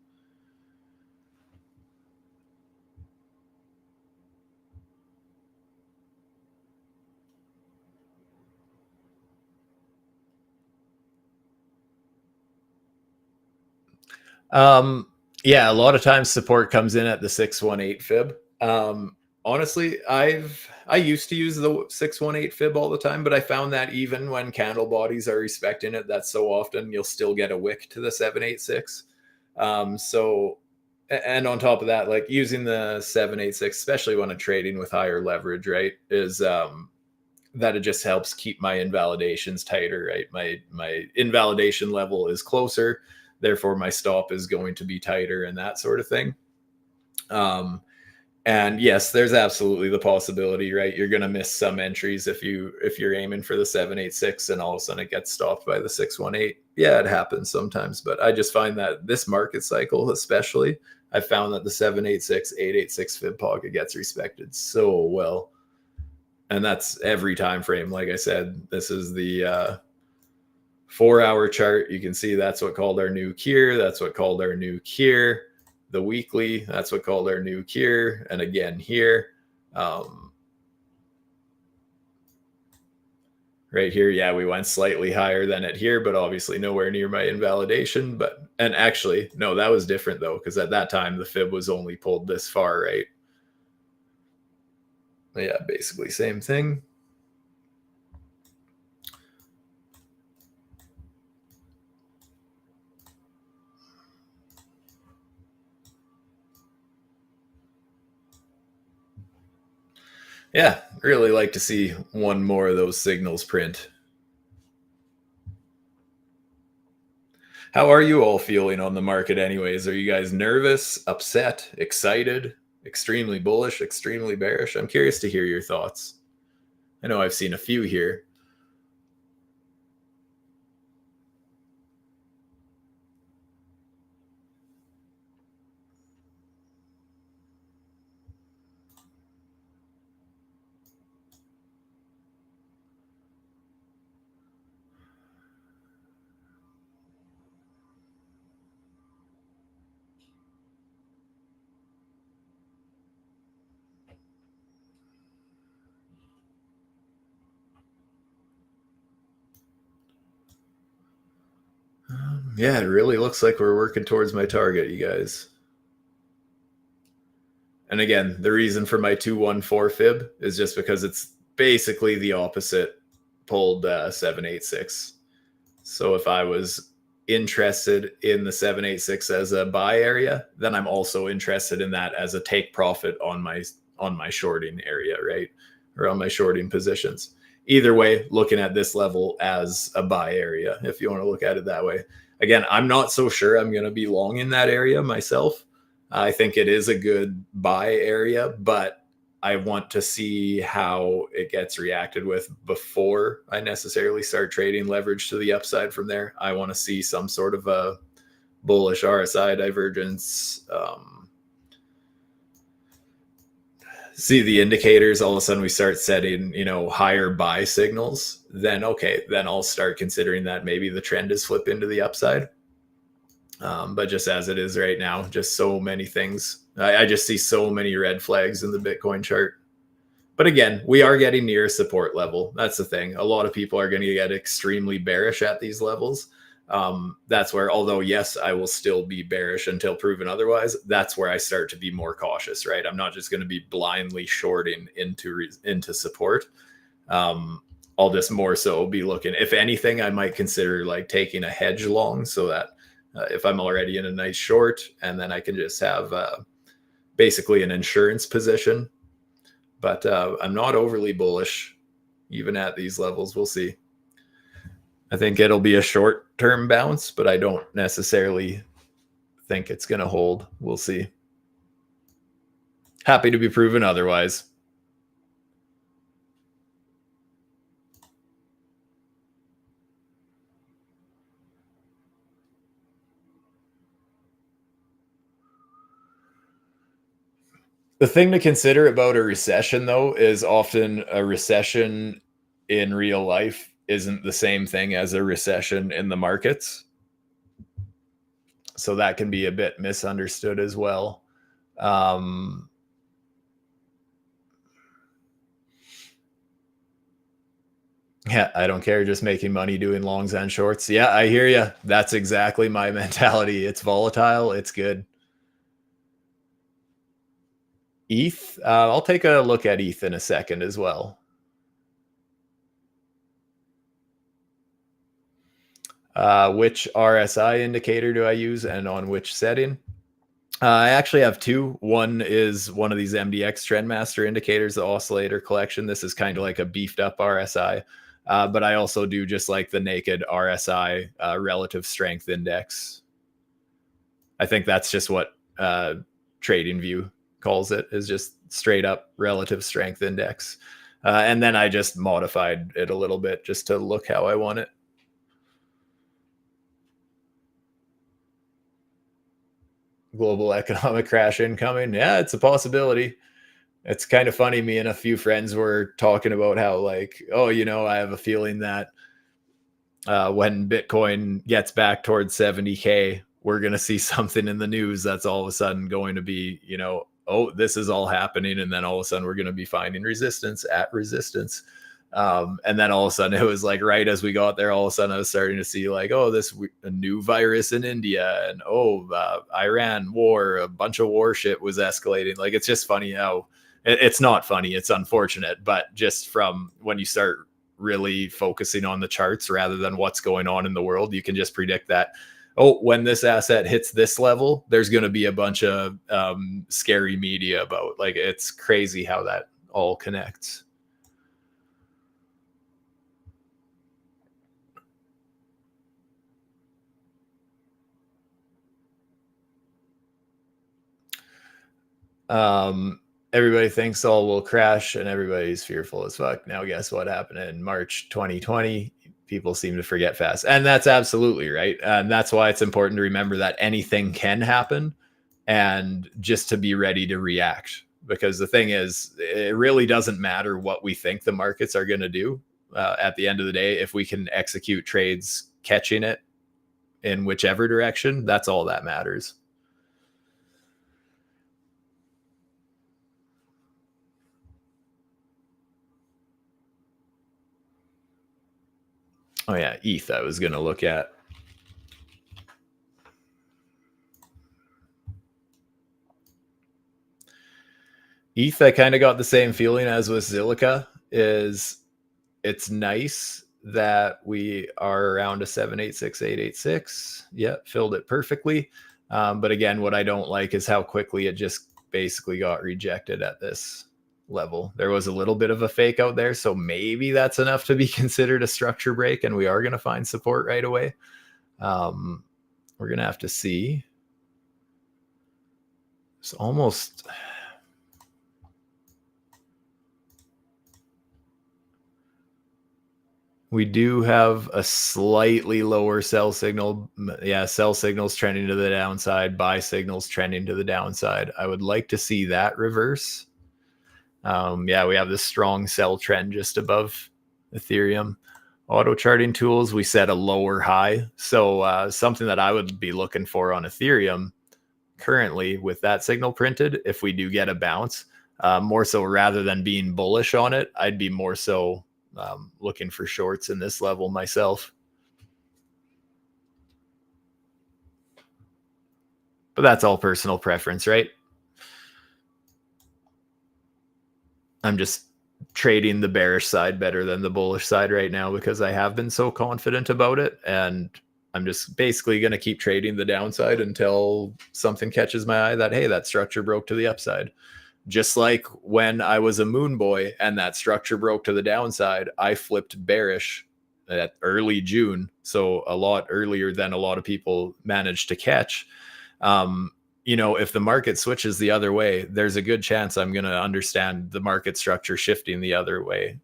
Yeah, a lot of times support comes in at the 618 fib. Honestly, I used to use the 618 fib all the time, but I found that even when candle bodies are respecting it, that's so often you'll still get a wick to the 786. So, and on top of that, like using the 786, especially when I'm trading with higher leverage, right, is that it just helps keep my invalidations tighter, right? My invalidation level is closer, therefore my stop is going to be tighter and that sort of thing. And yes, there's absolutely the possibility, right? You're going to miss some entries if you're aiming for the 786 and all of a sudden it gets stopped by the 618. Yeah, it happens sometimes, but I just find that this market cycle, especially, I found that the 786, 886 fib pocket gets respected so well. And that's every time frame. Like I said, this is the 4-hour chart. You can see that's what called our new Kier. That's what called our new Kier. The weekly, that's what called our new Kier. And again here. Right here, yeah, we went slightly higher than it here, but obviously nowhere near my invalidation. And actually, no, that was different though, because at that time the fib was only pulled this far, right? Yeah, basically same thing. Yeah, really like to see one more of those signals print. How are you all feeling on the market anyways? Are you guys nervous, upset, excited, extremely bullish, extremely bearish? I'm curious to hear your thoughts. I know I've seen a few here. Yeah, it really looks like we're working towards my target, you guys. And again, the reason for my 214 fib is just because it's basically the opposite pulled 786. So if I was interested in the 786 as a buy area, then I'm also interested in that as a take profit on my shorting area, right? Or on my shorting positions. Either way, looking at this level as a buy area, if you want to look at it that way. Again, I'm not so sure I'm going to be long in that area myself. I think it is a good buy area, but I want to see how it gets reacted with before I necessarily start trading leverage to the upside from there. I want to see some sort of a bullish RSI divergence. See the indicators, all of a sudden we start setting, higher buy signals. Then, okay, then I'll start considering that maybe the trend is flipping to the upside. But just as it is right now, just so many things. I just see so many red flags in the Bitcoin chart. But again, we are getting near a support level. That's the thing. A lot of people are going to get extremely bearish at these levels. That's where, although yes, I will still be bearish until proven otherwise, that's where I start to be more cautious, right? I'm not just going to be blindly shorting into support. I'll just more so be looking, if anything, I might consider like taking a hedge long, so that if I'm already in a nice short, and then I can just have basically an insurance position. But I'm not overly bullish even at these levels. We'll see. I think it'll be a short-term bounce, but I don't necessarily think it's going to hold. We'll see. Happy to be proven otherwise. The thing to consider about a recession, though, is often a recession in real life isn't the same thing as a recession in the markets. So that can be a bit misunderstood as well. Yeah, I don't care. Just making money doing longs and shorts. Yeah, I hear you. That's exactly my mentality. It's volatile. It's good. ETH. I'll take a look at ETH in a second as well. Which RSI indicator do I use and on which setting? I actually have two. One is one of these MDX Trendmaster indicators, the oscillator collection. This is kind of like a beefed up RSI. But I also do just like the naked RSI relative strength index. I think that's just what TradingView calls it, is just straight up relative strength index. And then I just modified it a little bit just to look how I want it. Global economic crash incoming. Yeah, it's a possibility. It's kind of funny. Me and a few friends were talking about how, like, oh, I have a feeling that when Bitcoin gets back towards 70K, we're going to see something in the news that's all of a sudden going to be, oh, this is all happening. And then all of a sudden we're going to be finding resistance at resistance. And then all of a sudden it was like, right as we got there, all of a sudden I was starting to see like, oh, a new virus in India, and Iran war, a bunch of war shit was escalating. Like, it's just funny how it's not funny. It's unfortunate. But just from when you start really focusing on the charts rather than what's going on in the world, you can just predict that, oh, when this asset hits this level, there's going to be a bunch of scary media about. Like, it's crazy how that all connects. Everybody thinks all will crash and everybody's fearful as fuck. Now guess what happened in March 2020? People seem to forget fast. And that's absolutely right. And that's why it's important to remember that anything can happen, and just to be ready to react. Because the thing is, it really doesn't matter what we think the markets are going to do. At the end of the day, if we can execute trades catching it in whichever direction, that's all that matters. Oh yeah, ETH I was going to look at. ETH, I kind of got the same feeling as with Zilliqa. Is it's nice that we are around a 786,886. Yeah, filled it perfectly. But again, what I don't like is how quickly it just basically got rejected at this level. There was a little bit of a fake out there, so maybe that's enough to be considered a structure break, and we are going to find support right away. We're going to have to see. It's almost... We do have a slightly lower sell signal. Yeah, sell signals trending to the downside, buy signals trending to the downside. I would like to see that reverse. Yeah, we have this strong sell trend just above Ethereum. Auto charting tools, we set a lower high. So something that I would be looking for on Ethereum currently with that signal printed, if we do get a bounce, More so rather than being bullish on it, I'd be more so looking for shorts in this level myself. But that's all personal preference, right? I'm just trading the bearish side better than the bullish side right now because I have been so confident about it. And I'm just basically going to keep trading the downside until something catches my eye that, hey, that structure broke to the upside. Just like when I was a moon boy and that structure broke to the downside, I flipped bearish at early June. So a lot earlier than a lot of people managed to catch. Um, if the market switches the other way, there's a good chance I'm going to understand the market structure shifting the other way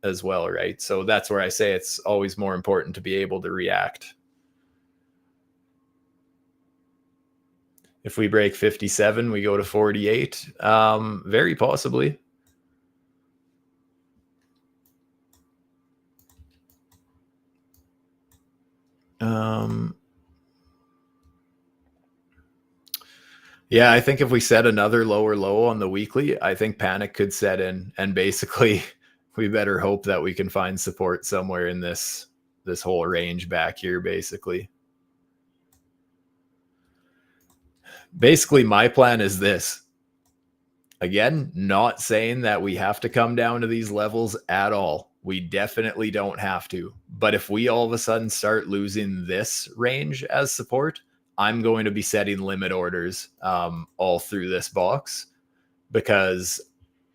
as well, right? So that's where I say it's always more important to be able to react. If we break 57, we go to 48. Very possibly. Yeah, I think if we set another lower low on the weekly, I think panic could set in, and basically we better hope that we can find support somewhere in this whole range back here, basically. Basically, my plan is this. Again, not saying that we have to come down to these levels at all. We definitely don't have to. But if we all of a sudden start losing this range as support, I'm going to be setting limit orders all through this box, because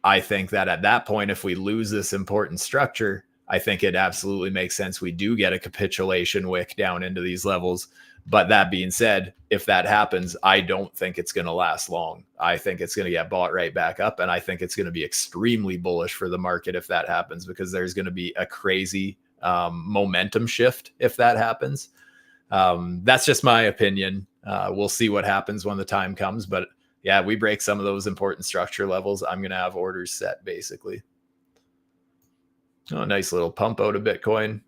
I think that at that point, if we lose this important structure, I think it absolutely makes sense we do get a capitulation wick down into these levels. But that being said, if that happens, I don't think it's going to last long. I think it's going to get bought right back up. And I think it's going to be extremely bullish for the market if that happens, because there's going to be a crazy momentum shift if that happens. That's just my opinion. We'll see what happens when the time comes. But yeah, we break some of those important structure levels, I'm going to have orders set, basically. Oh, nice little pump out of Bitcoin.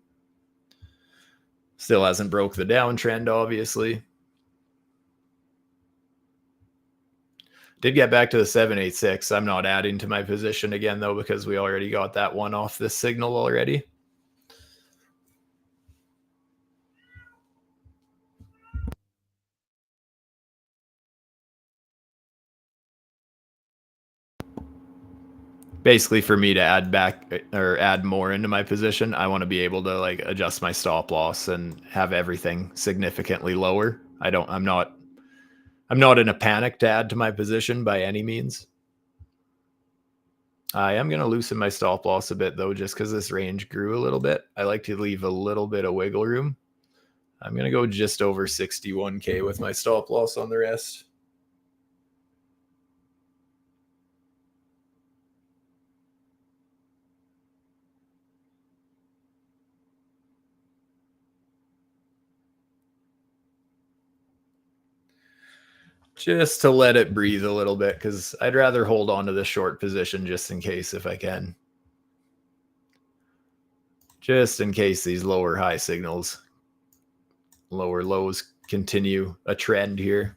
Still hasn't broke the downtrend, obviously. Did get back to the 786. I'm not adding to my position again, though, because we already got that one off this signal already. Basically, for me to add back or add more into my position, I want to be able to like adjust my stop loss and have everything significantly lower. I'm not in a panic to add to my position by any means. I am going to loosen my stop loss a bit, though, just because this range grew a little bit. I like to leave a little bit of wiggle room. I'm going to go just over 61K with my stop loss on the rest. Just to let it breathe a little bit, because I'd rather hold on to the short position just in case if I can. Just in case these lower high signals, lower lows continue a trend here.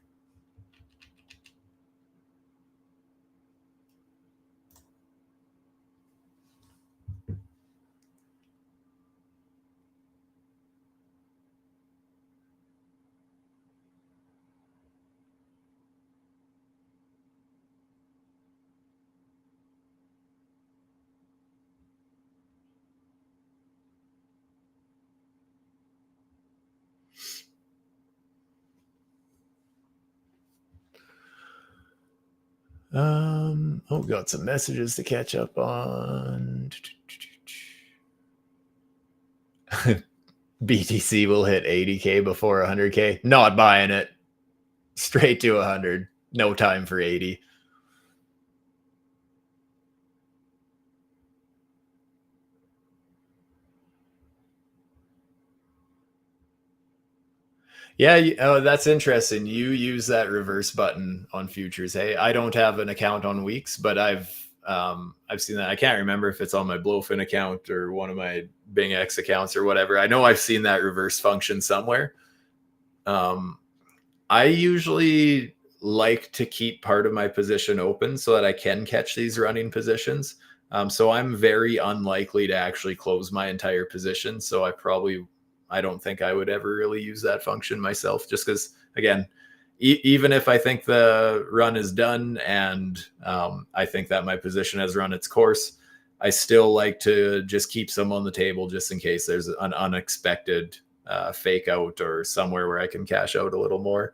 Got some messages to catch up on. BTC will hit 80K before 100K. Not buying it. Straight to 100. No time for 80. Yeah, that's interesting. You use that reverse button on futures. Hey, I don't have an account on weeks, but I've seen that. I can't remember if it's on my Blowfin account or one of my Bing X accounts or whatever. I know I've seen that reverse function somewhere. I usually like to keep part of my position open so that I can catch these running positions. So I'm very unlikely to actually close my entire position. So I don't think I would ever really use that function myself, just because, again, even if I think the run is done and I think that my position has run its course, I still like to just keep some on the table just in case there's an unexpected fake out or somewhere where I can cash out a little more.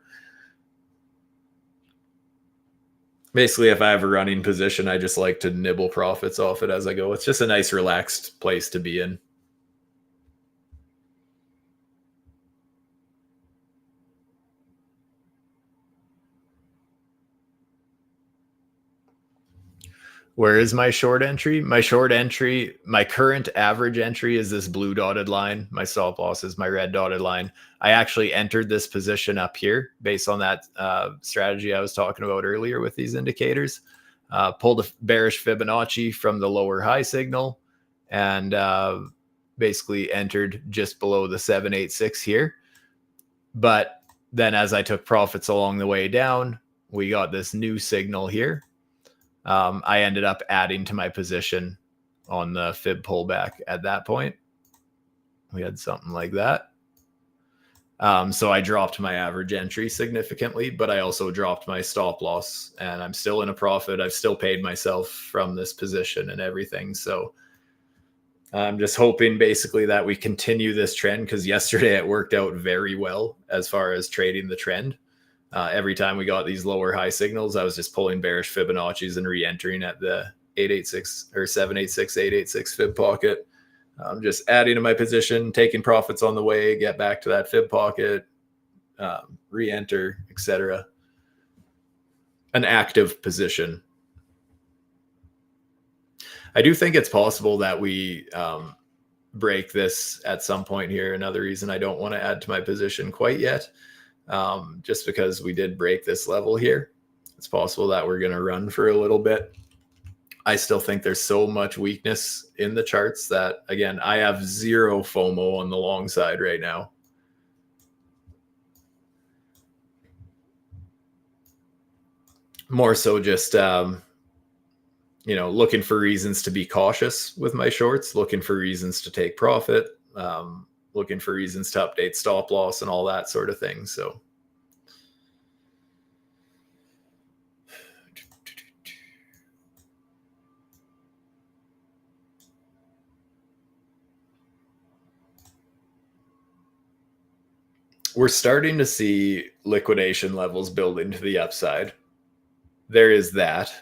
Basically, if I have a running position, I just like to nibble profits off it as I go. It's just a nice, relaxed place to be in. Where is my short entry? My short entry, my current average entry is this blue dotted line. My stop loss is my red dotted line. I actually entered this position up here based on that strategy I was talking about earlier with these indicators. Pulled a bearish Fibonacci from the lower high signal and basically entered just below the 786 here. But then as I took profits along the way down, we got this new signal here. I ended up adding to my position on the fib pullback at that point. We had something like that. So I dropped my average entry significantly, but I also dropped my stop loss, and I'm still in a profit. I've still paid myself from this position and everything. So I'm just hoping basically that we continue this trend, because yesterday it worked out very well as far as trading the trend. Every time we got these lower high signals, I was just pulling bearish Fibonacci's and re-entering at the 886 or 786, 886 fib pocket. Just adding to my position, taking profits on the way, get back to that fib pocket, re-enter, etc. An active position. I do think it's possible that we break this at some point here. Another reason I don't want to add to my position quite yet. Just because we did break this level here, it's possible that we're going to run for a little bit. I still think there's so much weakness in the charts that, again, I have zero FOMO on the long side right now. More so just, looking for reasons to be cautious with my shorts, looking for reasons to take profit, looking for reasons to update stop loss and all that sort of thing. So we're starting to see liquidation levels building to the upside. There is that,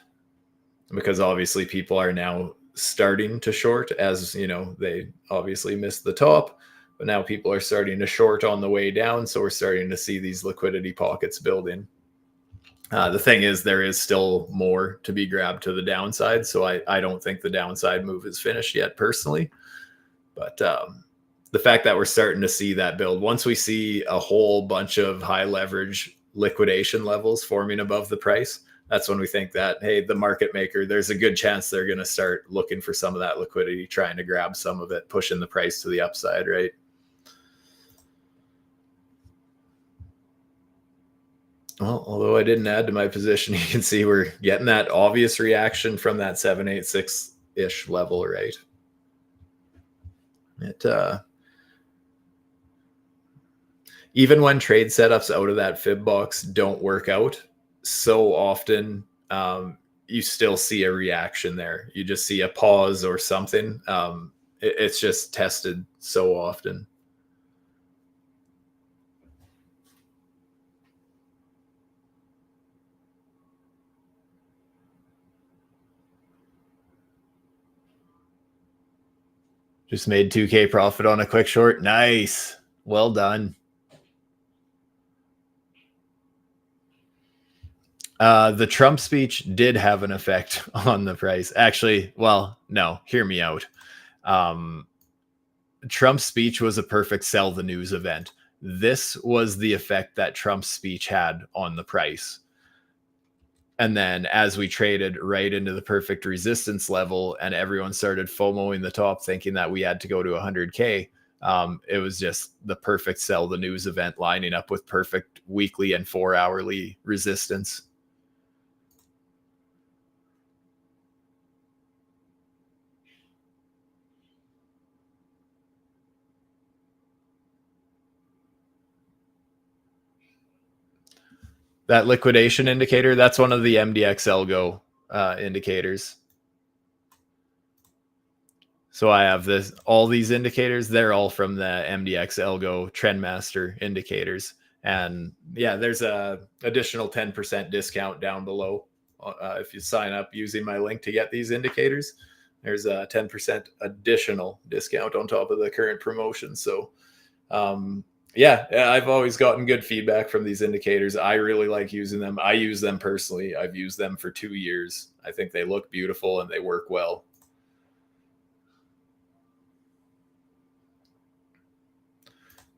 because obviously people are now starting to short, as they obviously missed the top, but now people are starting to short on the way down. So we're starting to see these liquidity pockets building. The thing is, there is still more to be grabbed to the downside. So I don't think the downside move is finished yet personally. But the fact that we're starting to see that build, once we see a whole bunch of high leverage liquidation levels forming above the price, that's when we think that, hey, the market maker, there's a good chance they're going to start looking for some of that liquidity, trying to grab some of it, pushing the price to the upside, right? Well, although I didn't add to my position, you can see we're getting that obvious reaction from that 786-ish level, right? Even when trade setups out of that fib box don't work out, so often you still see a reaction there. You just see a pause or something. It's just tested so often. Just made 2K profit on a quick short. Nice. Well done. The Trump speech did have an effect on the price. Actually, well, no, hear me out. Trump's speech was a perfect sell the news event. This was the effect that Trump's speech had on the price. And then as we traded right into the perfect resistance level and everyone started FOMOing the top thinking that we had to go to 100K, It was just the perfect sell the news event lining up with perfect weekly and 4-hourly resistance. That liquidation indicator, that's one of the MDX ALGO indicators. So I have all these indicators, they're all from the MDX ALGO Trendmaster indicators. And yeah, there's a additional 10% discount down below. If you sign up using my link to get these indicators, there's a 10% additional discount on top of the current promotion. So yeah, I've always gotten good feedback from these indicators. I really like using them. I use them personally. I've used them for 2 years. I think they look beautiful and they work well.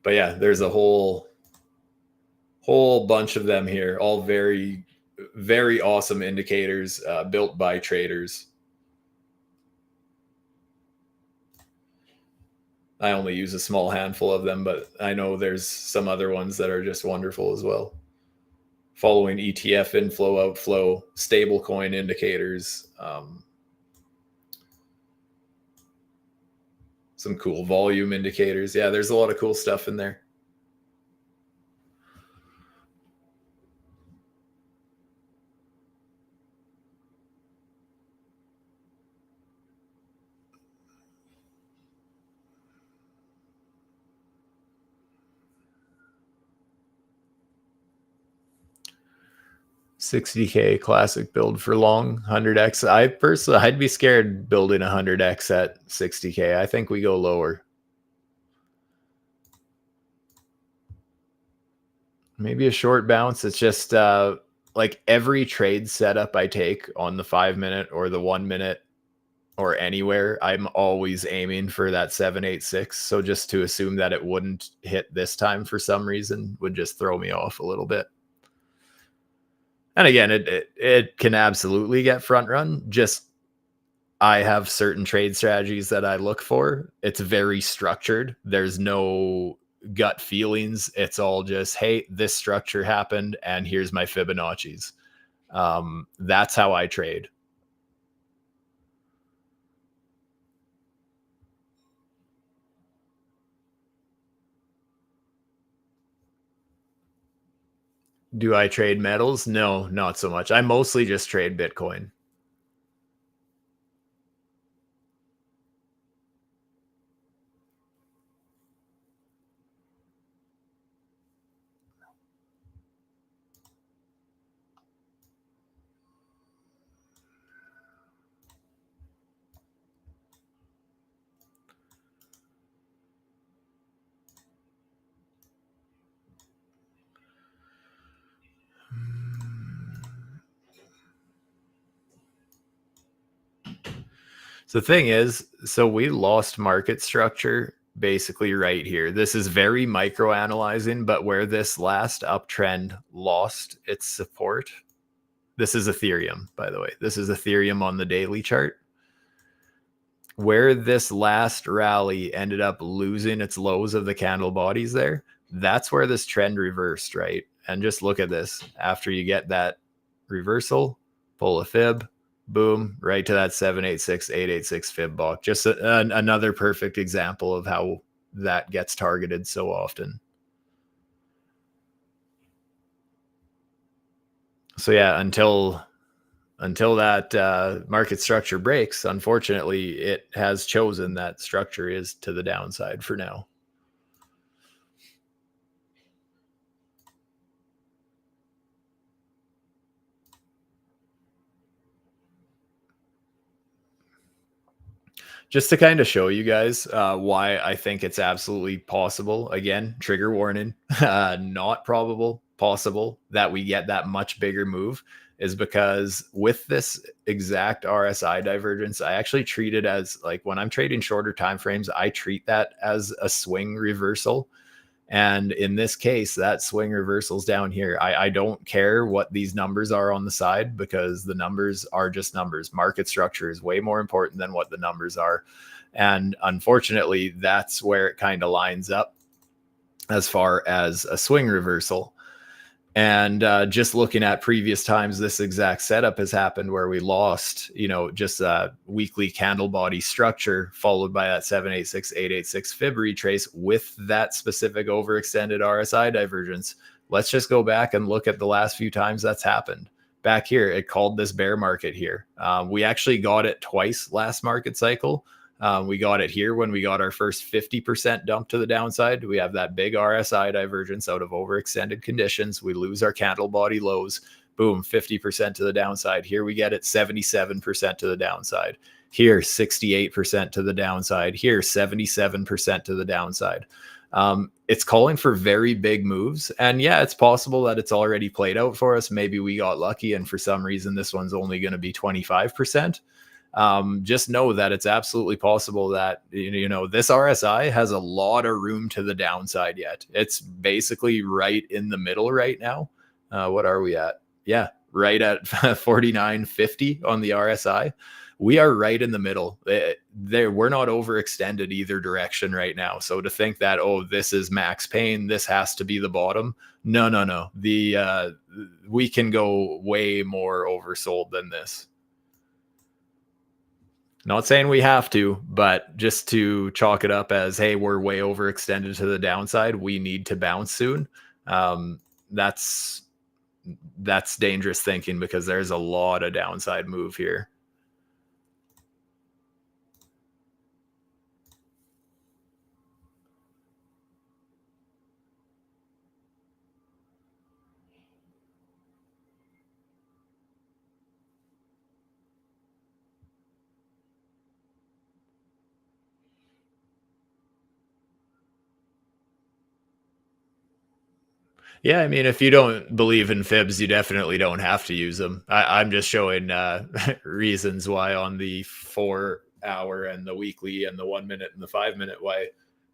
But yeah, there's a whole bunch of them here, all very, very awesome indicators built by traders. I only use a small handful of them, but I know there's some other ones that are just wonderful as well. Following ETF inflow, outflow, stablecoin indicators, some cool volume indicators. Yeah, there's a lot of cool stuff in there. $60K classic build for long, 100x. I'd be scared building 100x at $60K. I think we go lower. Maybe a short bounce. It's just like every trade setup I take on the 5-minute or the 1-minute or anywhere, I'm always aiming for that 786. So just to assume that it wouldn't hit this time for some reason would just throw me off a little bit. And again, it can absolutely get front run. Just I have certain trade strategies that I look for. It's very structured. There's no gut feelings. It's all just, hey, this structure happened and here's my Fibonacci's. That's how I trade. Do I trade metals? No, not so much. I mostly just trade Bitcoin. So the thing is, so we lost market structure basically right here. This is very micro analyzing, but where this last uptrend lost its support, this is Ethereum, by the way. This is Ethereum on the daily chart. Where this last rally ended up losing its lows of the candle bodies there, that's where this trend reversed, right? And just look at this. After you get that reversal, pull a fib, boom, right to that 786, 886 fib block. Just another perfect example of how that gets targeted so often. So yeah, until that market structure breaks, unfortunately, it has chosen that structure is to the downside for now. Just to kind of show you guys why I think it's absolutely possible. Again, trigger warning, not probable, possible that we get that much bigger move is because with this exact RSI divergence, I actually treat it as like when I'm trading shorter time frames, I treat that as a swing reversal. And in this case, that swing reversal's down here. I don't care what these numbers are on the side, because the numbers are just numbers. Market structure is way more important than what the numbers are. And unfortunately, that's where it kind of lines up as far as a swing reversal. And just looking at previous times, this exact setup has happened where we lost, just a weekly candle body structure followed by that 786, 886 fib retrace with that specific overextended RSI divergence. Let's just go back and look at the last few times that's happened. Back here, it called this bear market here. We actually got it twice last market cycle. We got it here when we got our first 50% dump to the downside. We have that big RSI divergence out of overextended conditions. We lose our candle body lows. Boom, 50% to the downside. Here we get it 77% to the downside. Here, 68% to the downside. Here, 77% to the downside. It's calling for very big moves. And yeah, it's possible that it's already played out for us. Maybe we got lucky and for some reason this one's only going to be 25%. Just know that it's absolutely possible that, this RSI has a lot of room to the downside yet. It's basically right in the middle right now. What are we at? Yeah, right at 49.50 on the RSI. We are right in the middle. We're not overextended either direction right now. So to think that, oh, this is max pain, this has to be the bottom. No. We can go way more oversold than this. Not saying we have to, but just to chalk it up as, hey, we're way overextended to the downside. We need to bounce soon. That's dangerous thinking, because there's a lot of downside move here. Yeah, I mean, if you don't believe in fibs, you definitely don't have to use them. I'm just showing reasons why on the 4 hour and the weekly and the 1 minute and the 5 minute, why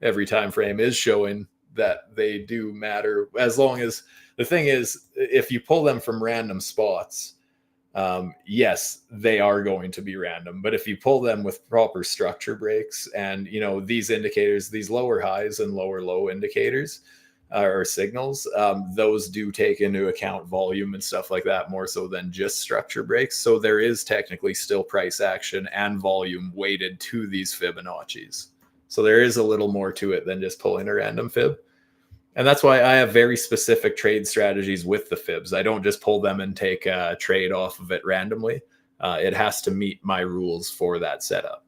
every time frame is showing that they do matter. As long as the thing is, if you pull them from random spots, yes, they are going to be random. But if you pull them with proper structure breaks and, these indicators, these lower highs and lower low indicators, or signals, those do take into account volume and stuff like that more so than just structure breaks. So there is technically still price action and volume weighted to these Fibonacci's. So there is a little more to it than just pulling a random fib. And that's why I have very specific trade strategies with the fibs. I don't just pull them and take a trade off of it randomly. It has to meet my rules for that setup.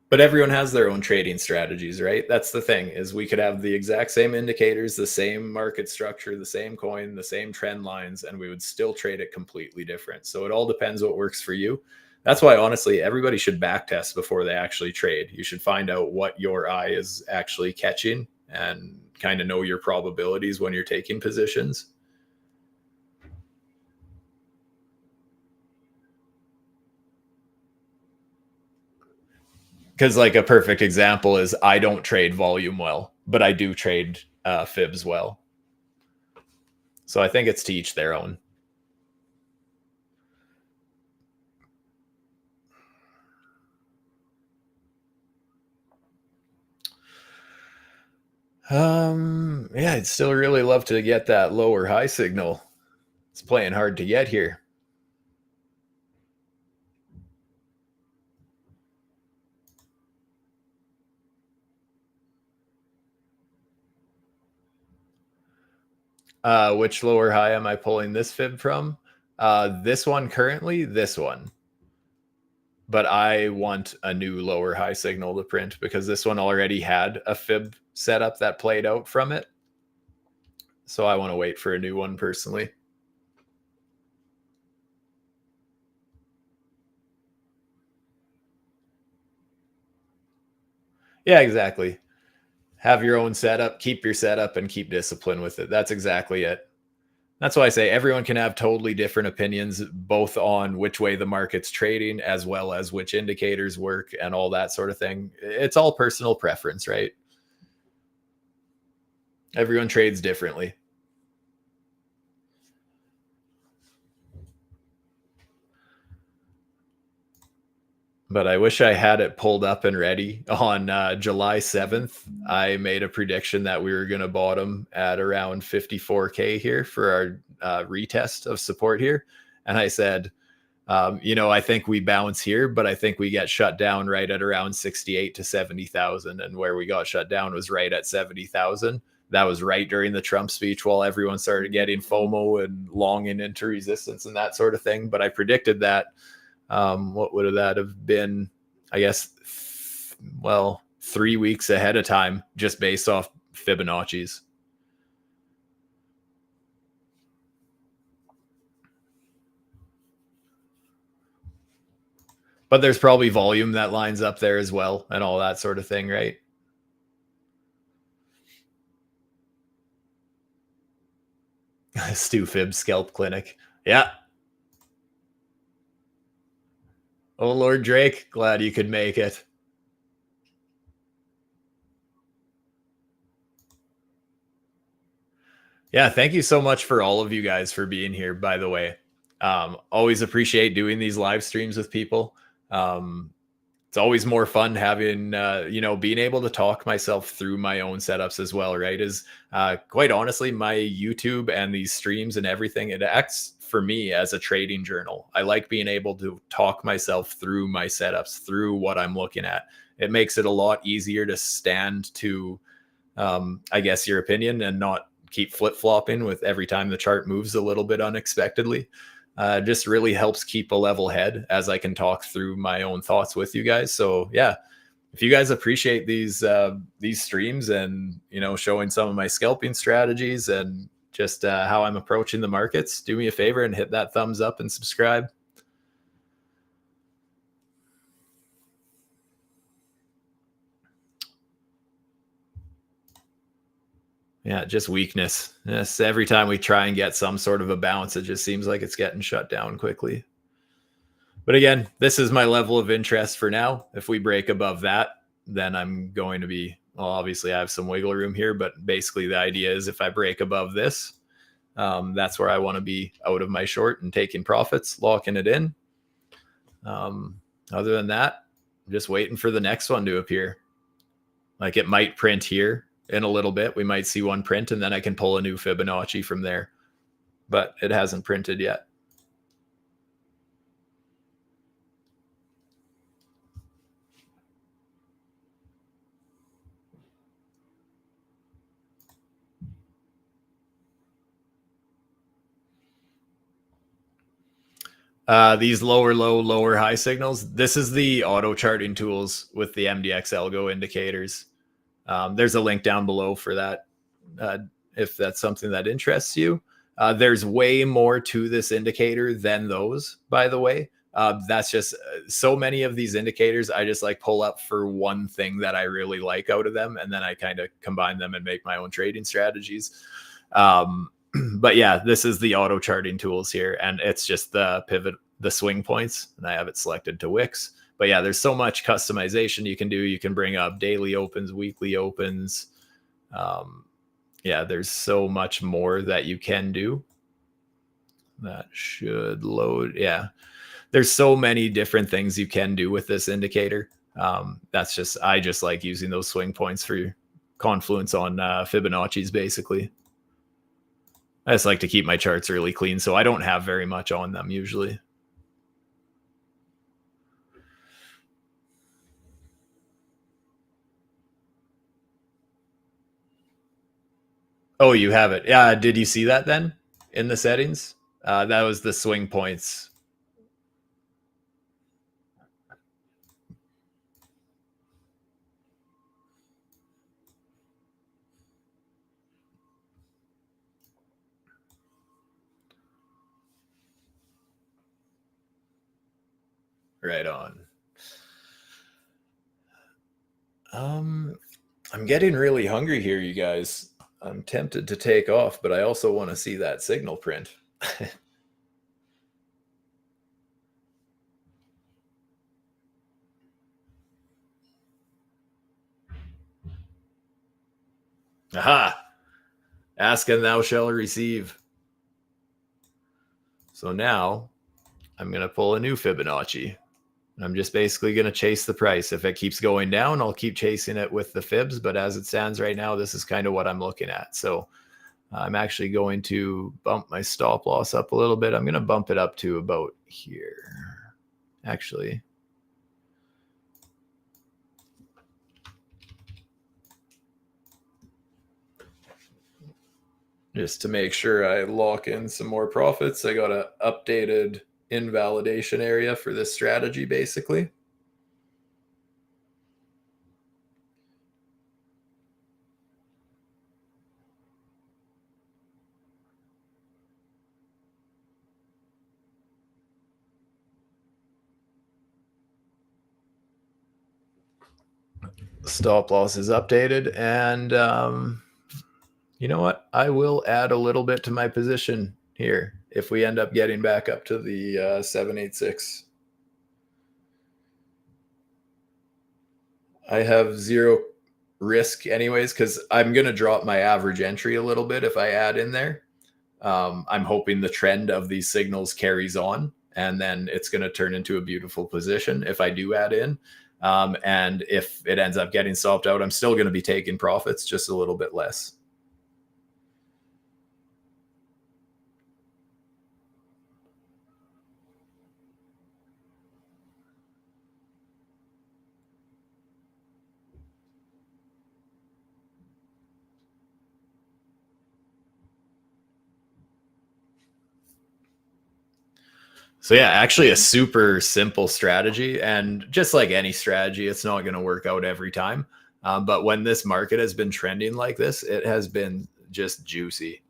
But everyone has their own trading strategies, right? That's the thing, is we could have the exact same indicators, the same market structure, the same coin, the same trend lines, and we would still trade it completely different. So it all depends what works for you. That's why, honestly, everybody should backtest before they actually trade. You should find out what your eye is actually catching and kind of know your probabilities when you're taking positions. Because like a perfect example is, I don't trade volume well, but I do trade fibs well. So I think it's to each their own. Yeah, I'd still really love to get that lower high signal. It's playing hard to get here. Which lower high am I pulling this fib from? This one currently, this one. But I want a new lower high signal to print because this one already had a fib setup that played out from it. So I want to wait for a new one personally. Yeah, exactly. Have your own setup, keep your setup, and keep discipline with it. That's exactly it. That's why I say everyone can have totally different opinions, both on which way the market's trading, as well as which indicators work and all that sort of thing. It's all personal preference, right? Everyone trades differently. But I wish I had it pulled up and ready. On July 7th, I made a prediction that we were going to bottom at around 54K here for our retest of support here. And I said, I think we bounce here, but I think we get shut down right at around 68 to 70,000. And where we got shut down was right at 70,000. That was right during the Trump speech while everyone started getting FOMO and longing into resistance and that sort of thing. But I predicted that. What would that have been? I guess, 3 weeks ahead of time, just based off Fibonacci's. But there's probably volume that lines up there as well and all that sort of thing, right? Stu Fib Scalp Clinic. Yeah. Oh, Lord Drake, glad you could make it. Yeah, thank you so much for all of you guys for being here, by the way. Always appreciate doing these live streams with people. It's always more fun having being able to talk myself through my own setups as well, right? Is quite honestly, my YouTube and these streams and everything, it acts for me as a trading journal. I like being able to talk myself through my setups, through what I'm looking at. It makes it a lot easier to stand to I guess your opinion and not keep flip-flopping with every time the chart moves a little bit unexpectedly. Just really helps keep a level head as I can talk through my own thoughts with you guys. So yeah, if you guys appreciate these streams and showing some of my scalping strategies and just how I'm approaching the markets, do me a favor and hit that thumbs up and subscribe. Yeah, just weakness. Yes, every time we try and get some sort of a bounce, it just seems like it's getting shut down quickly. But again, this is my level of interest for now. If we break above that, then I'm going to be, well, obviously I have some wiggle room here, but basically the idea is if I break above this, that's where I want to be out of my short and taking profits, locking it in. Other than that, I'm just waiting for the next one to appear. Like it might print here in a little bit. We might see one print and then I can pull a new Fibonacci from there, but it hasn't printed yet. These lower low, lower high signals. This is the auto charting tools with the MDX ALGO indicators. There's a link down below for that if that's something that interests you. There's way more to this indicator than those, by the way. That's just so many of these indicators I just like pull up for one thing that I really like out of them, and then I kind of combine them and make my own trading strategies. But yeah, this is the auto charting tools here, and it's just the pivot, the swing points, and I have it selected to wicks. But yeah, there's so much customization you can do. You can bring up daily opens, weekly opens. Yeah, there's so much more that you can do. That should load. Yeah, there's so many different things you can do with this indicator. I just like using those swing points for confluence on Fibonacci's basically. I just like to keep my charts really clean, so I don't have very much on them usually. Oh, you have it. Yeah, did you see that then in the settings? That was the swing points. Right on. I'm getting really hungry here, you guys. I'm tempted to take off, but I also want to see that signal print. Aha! Ask and thou shalt receive. So now I'm going to pull a new Fibonacci. I'm just basically going to chase the price. If it keeps going down, I'll keep chasing it with the fibs. But as it stands right now, this is kind of what I'm looking at. So I'm actually going to bump my stop loss up a little bit. I'm going to bump it up to about here. Actually, just to make sure I lock in some more profits, I got an updated invalidation area for this strategy, basically. Stop loss is updated, and you know what? I will add a little bit to my position here if we end up getting back up to the 786. I have zero risk anyways because I'm going to drop my average entry a little bit if I add in there. I'm hoping the trend of these signals carries on, and then it's going to turn into a beautiful position if I do add in. And if it ends up getting stopped out, I'm still going to be taking profits, just a little bit less. So yeah, actually a super simple strategy, and just like any strategy, it's not going to work out every time. But when this market has been trending like this, it has been just juicy.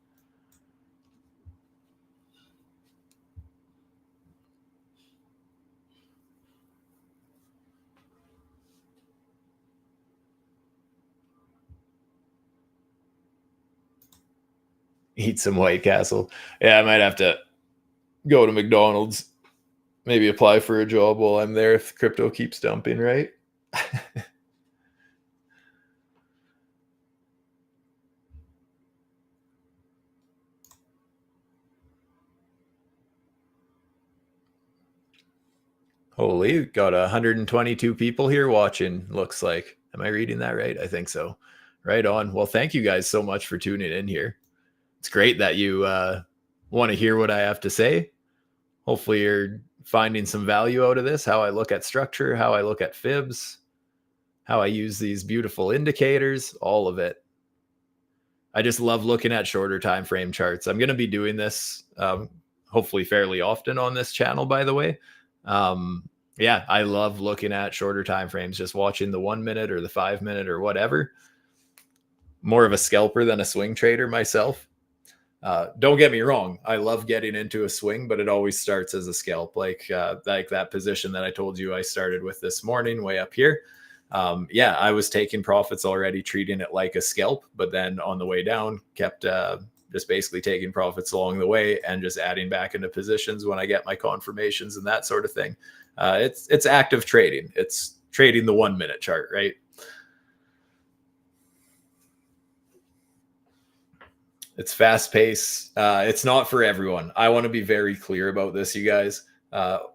Eat some White Castle. Yeah, I might have to go to McDonald's, maybe apply for a job while I'm there if crypto keeps dumping, right? Holy, got 122 people here watching, looks like. Am I reading that right? I think so. Right on. Well, thank you guys so much for tuning in here. It's great that you want to hear what I have to say. Hopefully, you're finding some value out of this, how I look at structure, how I look at fibs, how I use these beautiful indicators, all of it. I just love looking at shorter time frame charts. I'm going to be doing this hopefully fairly often on this channel, by the way. Yeah, I love looking at shorter time frames, just watching the 1 minute or the 5 minute or whatever. More of a scalper than a swing trader myself. Don't get me wrong, I love getting into a swing, but it always starts as a scalp, like that position that I told you I started with this morning, way up here. Yeah, I was taking profits already, treating it like a scalp, but then on the way down, kept just basically taking profits along the way and just adding back into positions when I get my confirmations and that sort of thing. It's active trading. It's trading the 1 minute chart, right? It's fast pace. It's not for everyone. I want to be very clear about this, you guys.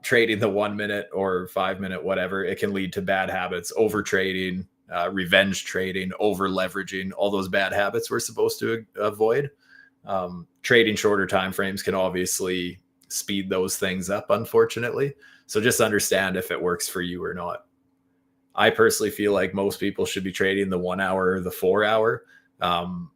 Trading the 1 minute or 5 minute, whatever, it can lead to bad habits, over trading, revenge trading, over leveraging, all those bad habits we're supposed to avoid. Trading shorter time frames can obviously speed those things up, unfortunately. So just understand if it works for you or not. I personally feel like most people should be trading the 1 hour or the 4 hour.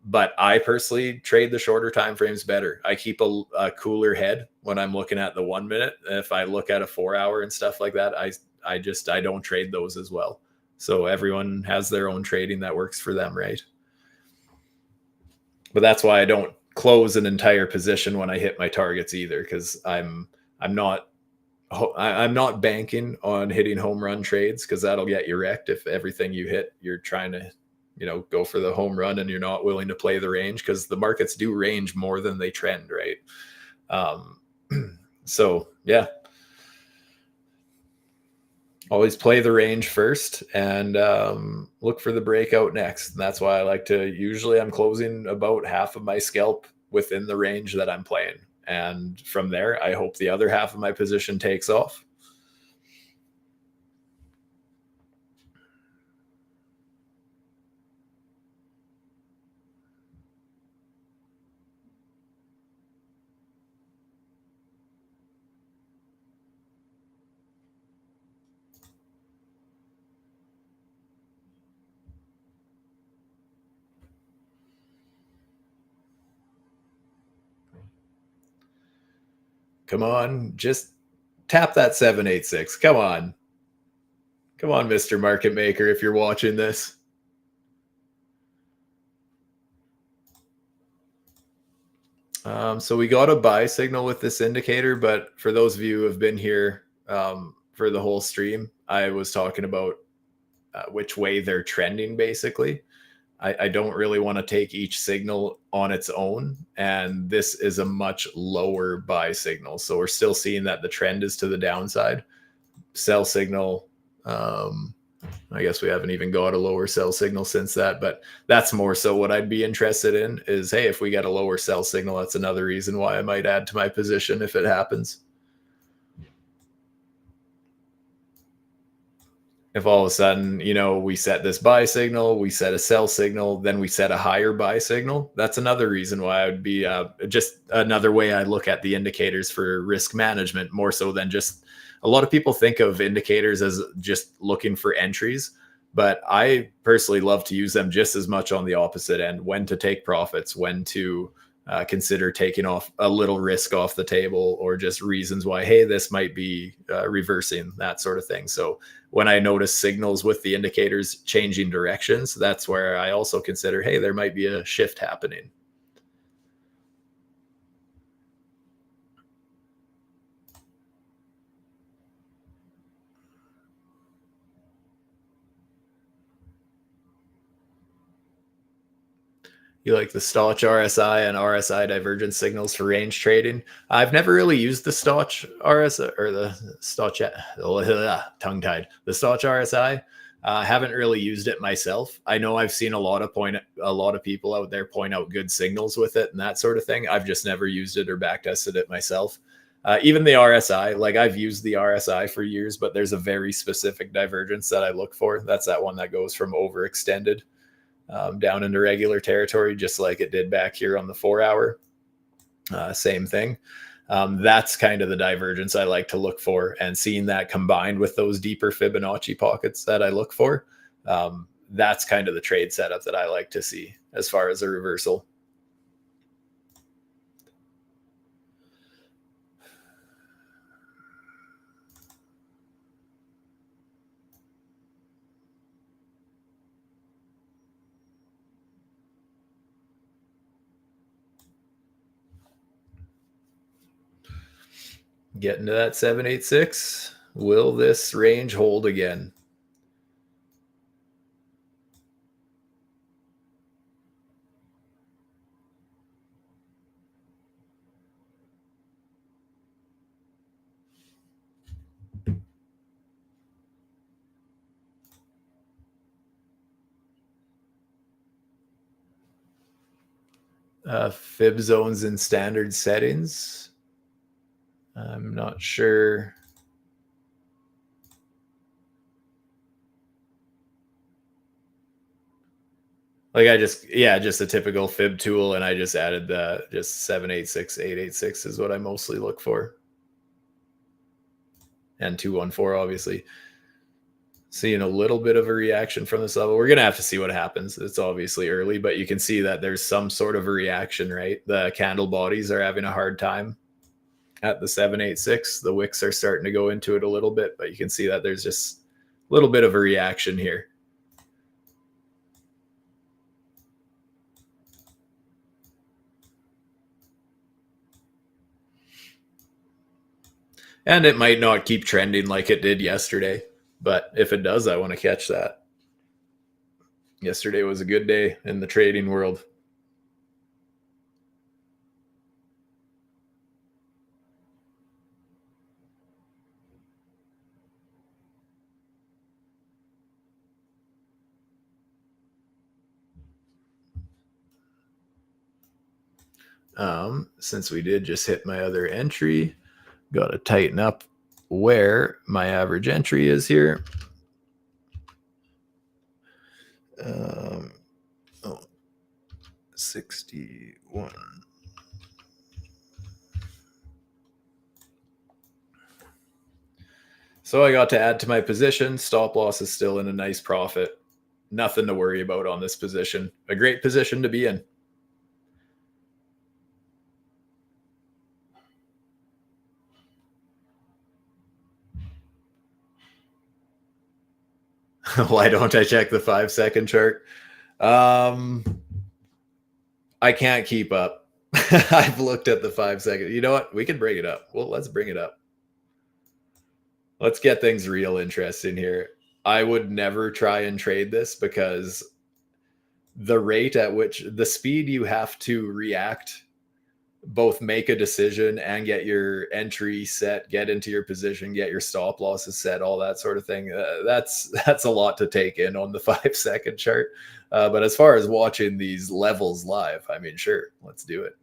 But I personally trade the shorter time frames better. I keep a cooler head when I'm looking at the 1 minute. If I look at a 4 hour and stuff like that, I don't trade those as well. So everyone has their own trading that works for them, right? But that's why I don't close an entire position when I hit my targets either, because I'm not I'm not banking on hitting home run trades, because that'll get you wrecked if everything you hit you're trying to go for the home run and you're not willing to play the range, because the markets do range more than they trend, right? So yeah, always play the range first and look for the breakout next. And that's why I like to, usually I'm closing about half of my scalp within the range that I'm playing. And from there, I hope the other half of my position takes off. Come on, just tap that 786. Come on. Come on, Mr. Market Maker, if you're watching this. So we got a buy signal with this indicator, but for those of you who have been here for the whole stream, I was talking about which way they're trending, basically. I don't really want to take each signal on its own, and this is a much lower buy signal. So we're still seeing that the trend is to the downside. Sell signal, I guess we haven't even got a lower sell signal since that, but that's more so what I'd be interested in is, hey, if we get a lower sell signal, that's another reason why I might add to my position if it happens. If all of a sudden, we set this buy signal, we set a sell signal, then we set a higher buy signal, that's another reason why I would be just another way I look at the indicators for risk management, more so than just, a lot of people think of indicators as just looking for entries, but I personally love to use them just as much on the opposite end, when to take profits, when to consider taking off a little risk off the table, or just reasons why, hey, this might be reversing, that sort of thing. So when I notice signals with the indicators changing directions, that's where I also consider, hey, there might be a shift happening. You like the Stotch RSI and RSI divergence signals for range trading? I've never really used the Stotch RSI or the Stotch, tongue tied, the Stotch RSI. Haven't really used it myself. I know I've seen a lot of people out there point out good signals with it and that sort of thing. I've just never used it or back tested it myself. Even the RSI, like I've used the RSI for years, but there's a very specific divergence that I look for. That's that one that goes from overextended down into regular territory, just like it did back here on the 4 hour. Same thing. That's kind of the divergence I like to look for, and seeing that combined with those deeper Fibonacci pockets that I look for, that's kind of the trade setup that I like to see as far as a reversal. Getting to that 786. Will this range hold again? Fib zones in standard settings. I'm not sure. Like just a typical fib tool, and I just added the just 786, 886 is what I mostly look for. And 214, obviously. Seeing a little bit of a reaction from this level. We're going to have to see what happens. It's obviously early, but you can see that there's some sort of a reaction, right? The candle bodies are having a hard time at the 786. The wicks are starting to go into it a little bit, but you can see that there's just a little bit of a reaction here. And it might not keep trending like it did yesterday, but if it does, I want to catch that. Yesterday was a good day in the trading world. Since we did just hit my other entry, got to tighten up where my average entry is here. Oh, 61. So I got to add to my position. Stop loss is still in a nice profit. Nothing to worry about on this position. A great position to be in. Why don't I check the 5-second chart? I can't keep up. I've looked at the 5-second. You know what? We can bring it up. Well, let's bring it up. Let's get things real interesting here. I would never try and trade this because the rate at which the speed you have to react, both make a decision and get your entry set, get into your position, get your stop losses set, all that sort of thing. That's a lot to take in on the 5-second chart. But as far as watching these levels live, I mean, sure, let's do it.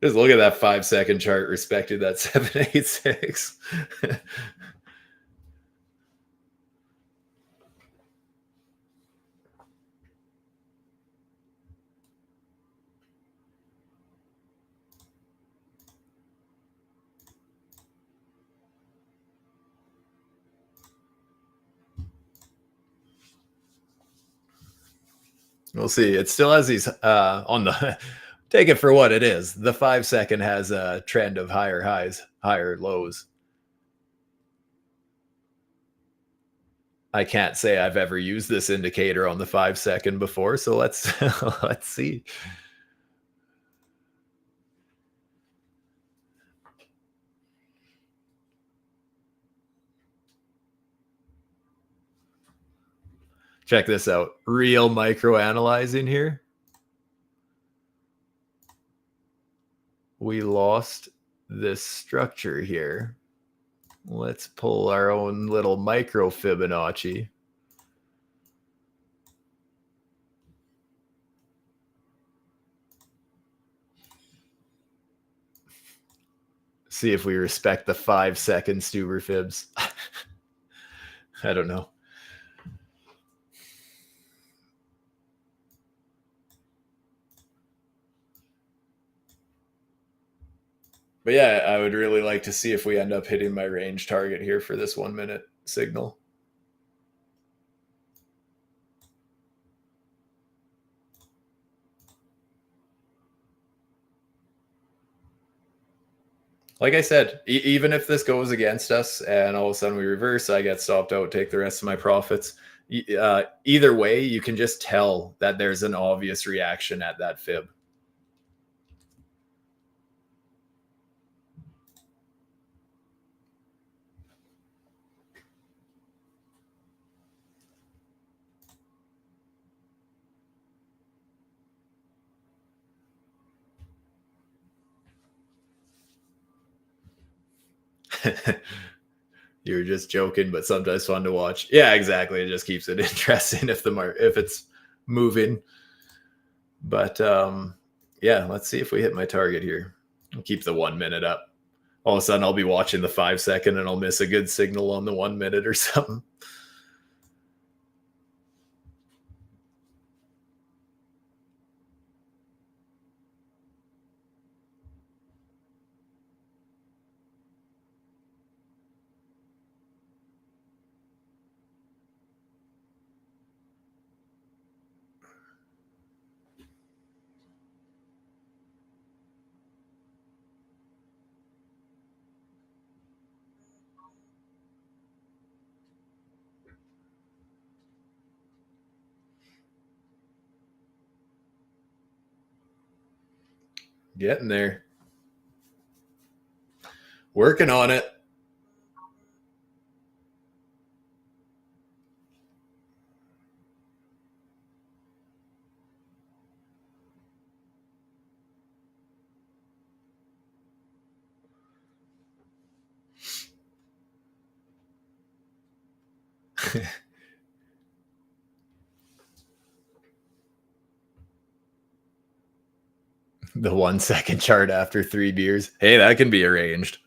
Just look at that 5-second chart respected that 786. We'll see. It still has these on the take it for what it is. The 5-second has a trend of higher highs, higher lows. I can't say I've ever used this indicator on the 5-second before, so let's let's see. Check this out. Real micro analyzing here. We lost this structure here. Let's pull our own little micro Fibonacci. See if we respect the 5-second Stuber fibs. I don't know. But yeah, I would really like to see if we end up hitting my range target here for this 1 minute signal. Like I said, even if this goes against us and all of a sudden we reverse, I get stopped out, take the rest of my profits. Either way, you can just tell that there's an obvious reaction at that fib. You're just joking, but sometimes fun to watch. Yeah, exactly. It just keeps it interesting if it's moving. But yeah, let's see if we hit my target here. I'll keep the 1 minute up. All of a sudden, I'll be watching the 5-second and I'll miss a good signal on the 1 minute or something. Getting there. Working on it. The 1 second chart after 3 beers. Hey, that can be arranged.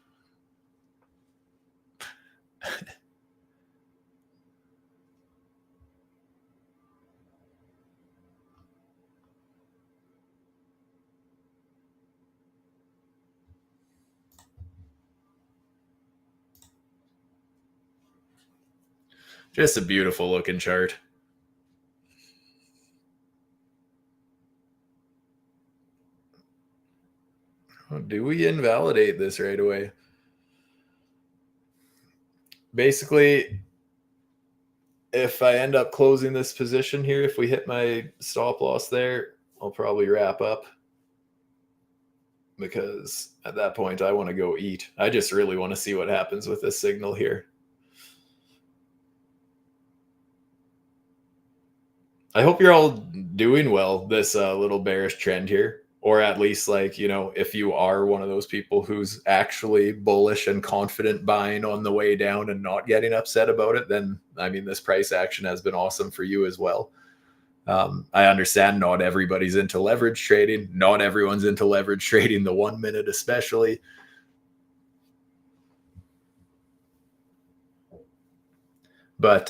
Just a beautiful looking chart. Do we invalidate this right away? Basically, if I end up closing this position here, if we hit my stop loss there, I'll probably wrap up, because at that point I want to go eat. I just really want to see what happens with this signal here. I hope you're all doing well this little bearish trend here, or at least, like, you know, if you are one of those people who's actually bullish and confident buying on the way down and not getting upset about it, then I mean, this price action has been awesome for you as well. I understand not everybody's into leverage trading. Not everyone's into leverage trading, the 1 minute especially. But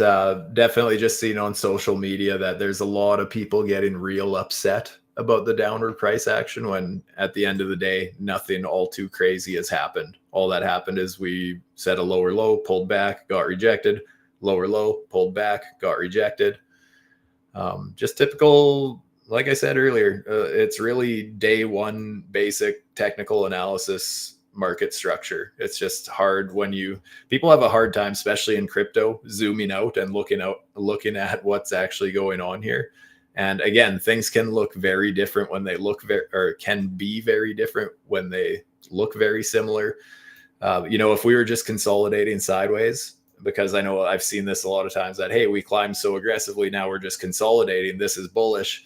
definitely just seen on social media that there's a lot of people getting real upset about the downward price action, when at the end of the day, nothing all too crazy has happened. All that happened is we set a lower low, pulled back, got rejected, lower low, pulled back, got rejected. Just typical, like I said earlier, it's really day one basic technical analysis market structure. It's just hard when people have a hard time, especially in crypto, zooming out and looking at what's actually going on here. And again, things can look very different when they can be very different when they look very similar. If we were just consolidating sideways, because I know I've seen this a lot of times, that, hey, we climbed so aggressively, now we're just consolidating, this is bullish.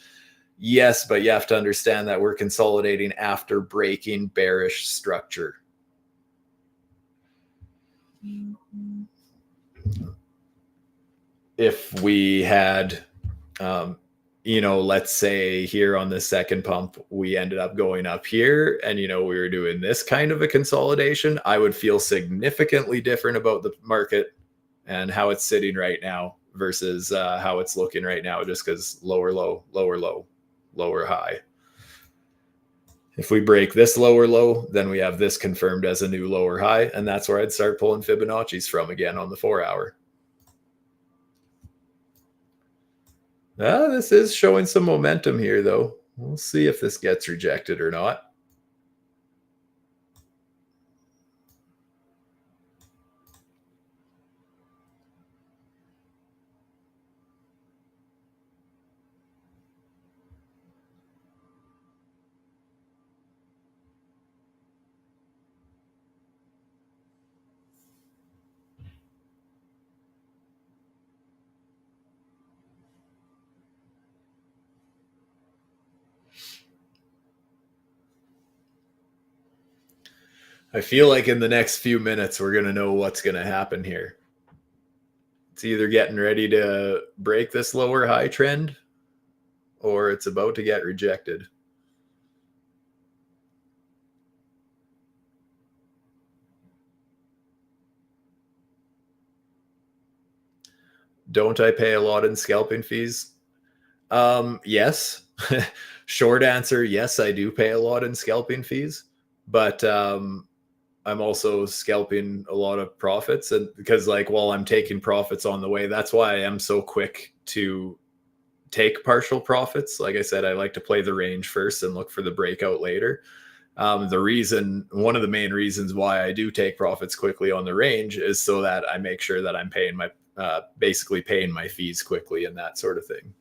Yes, but you have to understand that we're consolidating after breaking bearish structure. If we had, let's say here on the second pump, we ended up going up here and, we were doing this kind of a consolidation, I would feel significantly different about the market and how it's sitting right now versus how it's looking right now, just because lower low, lower low, lower high. If we break this lower low, then we have this confirmed as a new lower high, and that's where I'd start pulling Fibonacci's from again on the 4 hour. This is showing some momentum here, though. We'll see if this gets rejected or not. I feel like in the next few minutes, we're going to know what's going to happen here. It's either getting ready to break this lower high trend, or it's about to get rejected. Don't I pay a lot in scalping fees? Yes. Short answer, yes, I do pay a lot in scalping fees, but I'm also scalping a lot of profits, and because, like, while I'm taking profits on the way, that's why I am so quick to take partial profits. Like I said, I like to play the range first and look for the breakout later. One of the main reasons why I do take profits quickly on the range is so that I make sure that I'm paying basically paying my fees quickly and that sort of thing.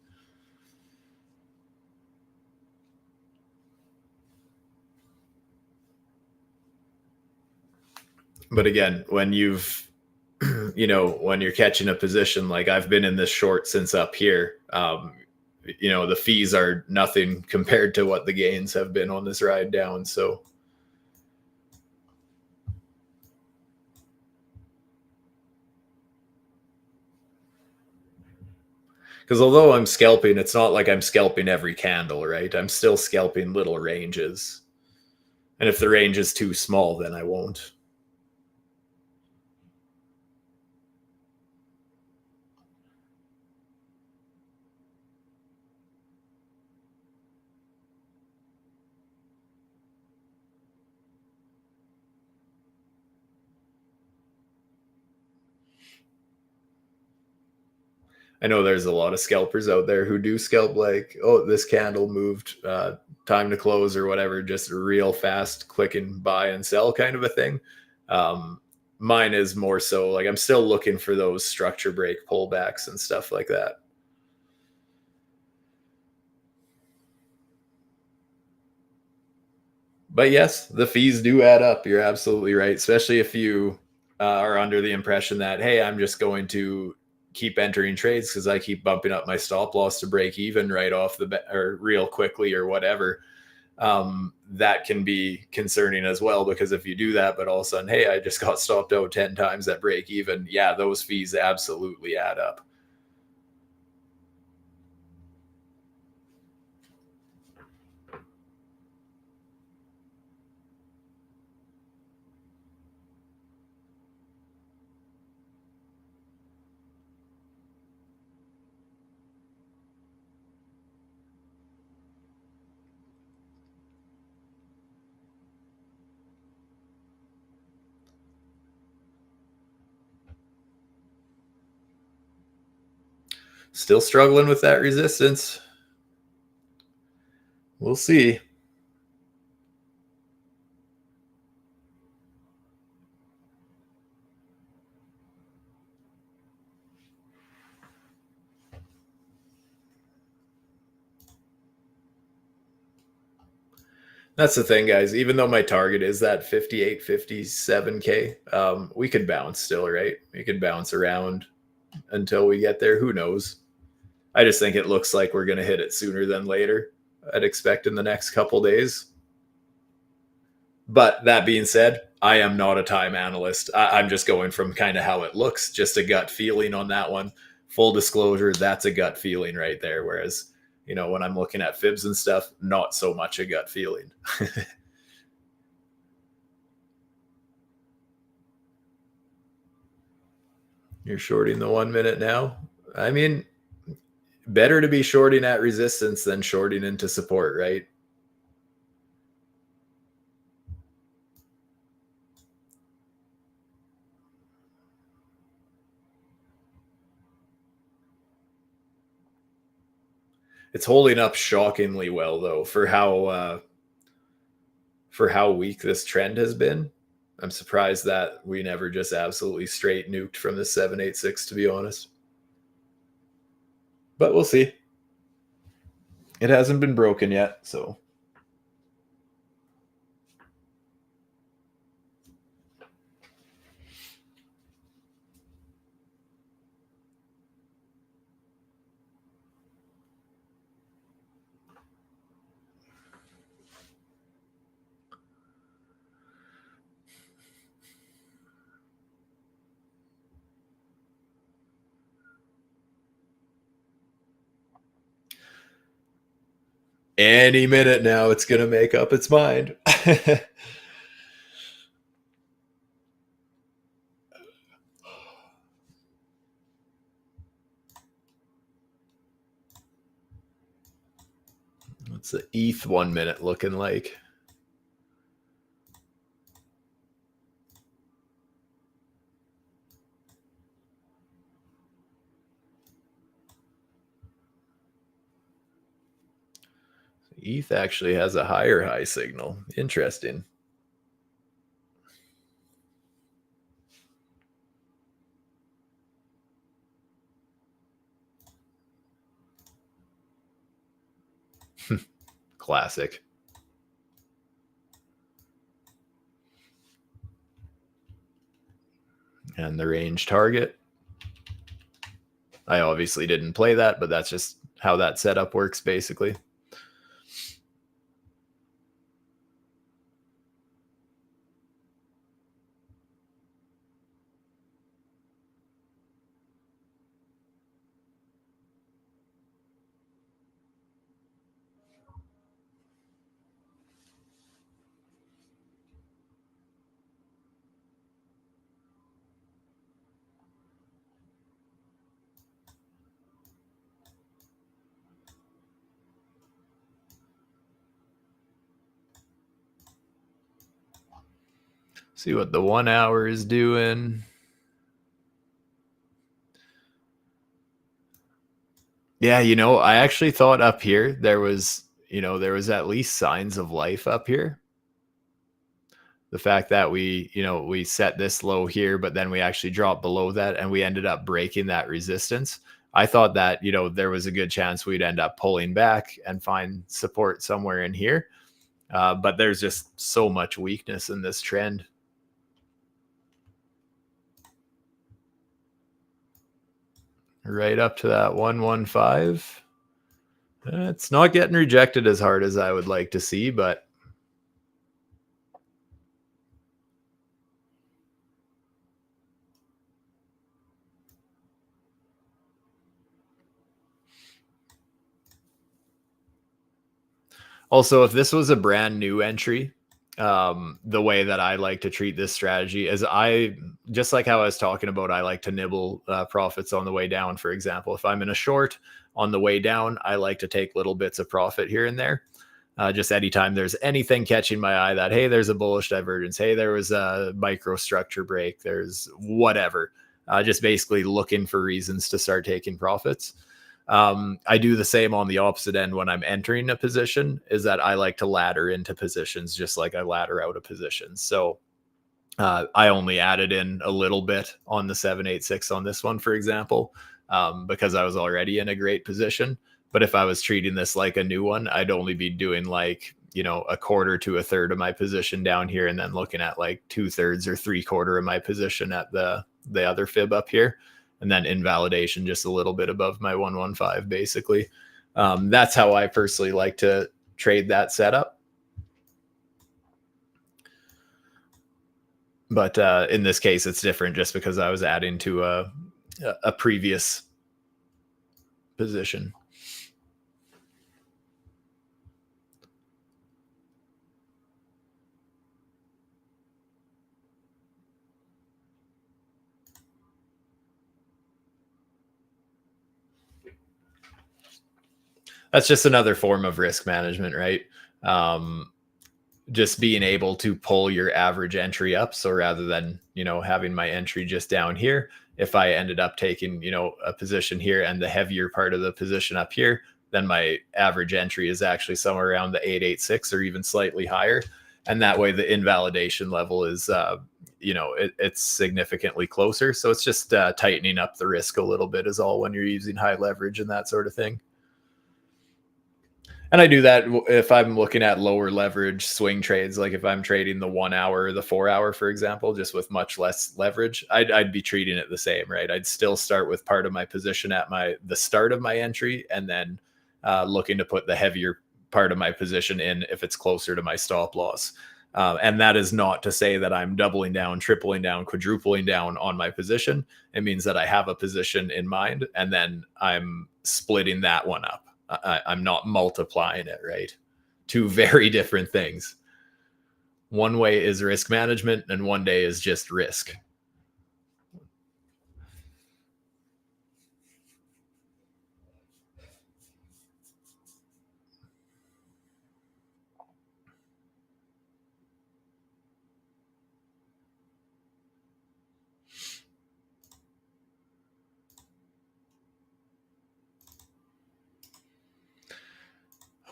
But again, when when you're catching a position, like I've been in this short since up here, the fees are nothing compared to what the gains have been on this ride down. So Because although I'm scalping, it's not like I'm scalping every candle, right? I'm still scalping little ranges. And if the range is too small, then I won't. I know there's a lot of scalpers out there who do scalp like, oh, this candle moved, time to close or whatever, just real fast, click and buy and sell kind of a thing. Um, Mine is more so like I'm still looking for those structure break pullbacks and stuff like that. But yes, the fees do add up. You're absolutely right, especially if you are under the impression that, hey, I'm just going to keep entering trades because I keep bumping up my stop loss to break even right off the bat or real quickly or whatever. That can be concerning as well, because if you do that, but all of a sudden, hey, I just got stopped out 10 times at break even. Yeah, those fees absolutely add up. Still struggling with that resistance. We'll see. That's the thing, guys. Even though my target is that 58, 57K, we could bounce still, right? We could bounce around until we get there. Who knows? I just think it looks like we're going to hit it sooner than later. I'd expect in the next couple days. But that being said, I am not a time analyst. I'm just going from kind of how it looks, just a gut feeling on that one. Full disclosure, that's a gut feeling right there. Whereas, when I'm looking at fibs and stuff, not so much a gut feeling. You're shorting the 1 minute now. I mean, better to be shorting at resistance than shorting into support, right? It's holding up shockingly well though for how weak this trend has been. I'm surprised that we never just absolutely straight nuked from the 786, to be honest. But we'll see. It hasn't been broken yet, so any minute now it's going to make up its mind. What's the ETH 1 minute looking like? ETH actually has a higher high signal. Interesting. Classic. And the range target. I obviously didn't play that, but that's just how that setup works, basically. See what the 1 hour is doing. Yeah, I actually thought up here there was, there was at least signs of life up here. The fact that we set this low here, but then we actually dropped below that and we ended up breaking that resistance. I thought that, there was a good chance we'd end up pulling back and find support somewhere in here. But there's just so much weakness in this trend. Right up to that 115. It's not getting rejected as hard as I would like to see, but also, if this was a brand new entry, the way that I like to treat this strategy is just like how I was talking about, I like to nibble profits on the way down. For example, if I'm in a short on the way down, I like to take little bits of profit here and there. Just anytime there's anything catching my eye that, hey, there's a bullish divergence. Hey, there was a microstructure break. There's whatever. Just basically looking for reasons to start taking profits. I do the same on the opposite end when I'm entering a position, is that I like to ladder into positions just like I ladder out of positions. So I only added in a little bit on the 786 on this one, for example, because I was already in a great position. But if I was treating this like a new one, I'd only be doing like, a quarter to a third of my position down here, and then looking at like 2/3 or 3/4 of my position at the other fib up here. And then invalidation just a little bit above my 115, basically. That's how I personally like to trade that setup. But in this case, it's different just because I was adding to a previous position. That's just another form of risk management, right? Just being able to pull your average entry up. So rather than, having my entry just down here, if I ended up taking, a position here and the heavier part of the position up here, then my average entry is actually somewhere around the 886 or even slightly higher. And that way the invalidation level is, it's significantly closer. So it's just tightening up the risk a little bit is all when you're using high leverage and that sort of thing. And I do that if I'm looking at lower leverage swing trades, like if I'm trading the 1 hour or the 4 hour, for example, just with much less leverage, I'd be treating it the same, right? I'd still start with part of my position at the start of my entry, and then looking to put the heavier part of my position in if it's closer to my stop loss. And that is not to say that I'm doubling down, tripling down, quadrupling down on my position. It means that I have a position in mind, and then I'm splitting that one up. I'm not multiplying it, right? Two very different things. One way is risk management, and one day is just risk.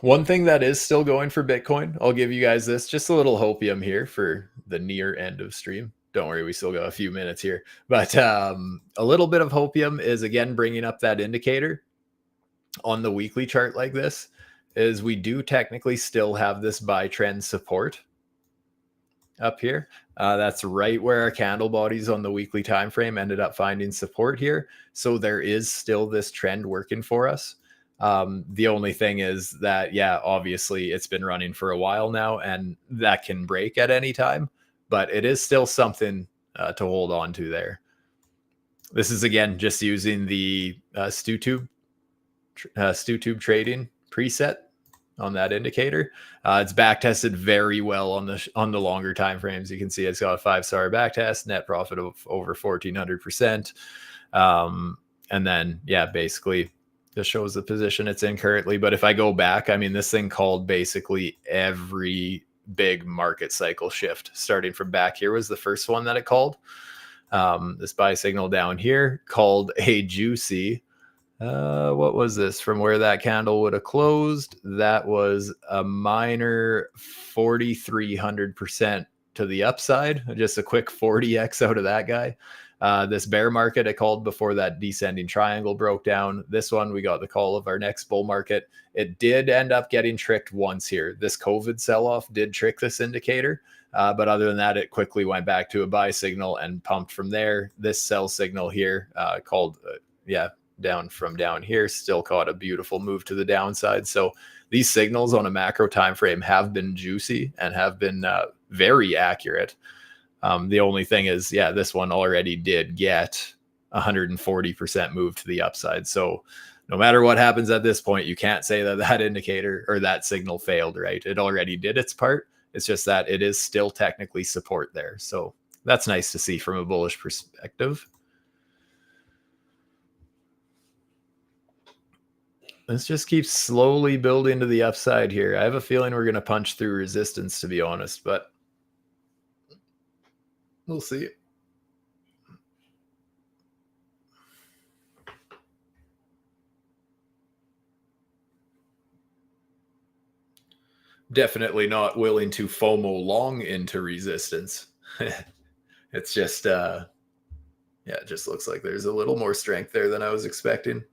One thing that is still going for Bitcoin, I'll give you guys this, just a little hopium here for the near end of stream. Don't worry, we still got a few minutes here. But a little bit of hopium is, again, bringing up that indicator on the weekly chart like this, is we do technically still have this buy trend support up here. That's right where our candle bodies on the weekly time frame ended up finding support here. So there is still this trend working for us. The only thing is that, yeah, obviously it's been running for a while now, and that can break at any time, but it is still something to hold on to there. This is, again, just using the Stu Trading preset on that indicator. It's back tested very well on the longer time frames. You can see it's got a 5-star back test, net profit of over 1,400%. And then, yeah, basically just shows the position it's in currently. But if I go back, I mean, this thing called basically every big market cycle shift. Starting from back here was the first one that it called. This buy signal down here called a juicy, what was this? From where that candle would have closed, that was a minor 4,300% to the upside. Just a quick 40x out of that guy. This bear market I called before that descending triangle broke down. This one, we got the call of our next bull market. It did end up getting tricked once here. This COVID sell-off did trick this indicator. But other than that, it quickly went back to a buy signal and pumped from there. This sell signal here called, down from down here, still caught a beautiful move to the downside. So these signals on a macro time frame have been juicy and have been very accurate. The only thing is, this one already did get 140% move to the upside. So no matter what happens at this point, you can't say that that indicator or that signal failed, right? It already did its part. It's just that it is still technically support there. So that's nice to see from a bullish perspective. Let's just keep slowly building to the upside here. I have a feeling we're going to punch through resistance, to be honest, but we'll see. Definitely not willing to FOMO long into resistance. It's just, it just looks like there's a little more strength there than I was expecting.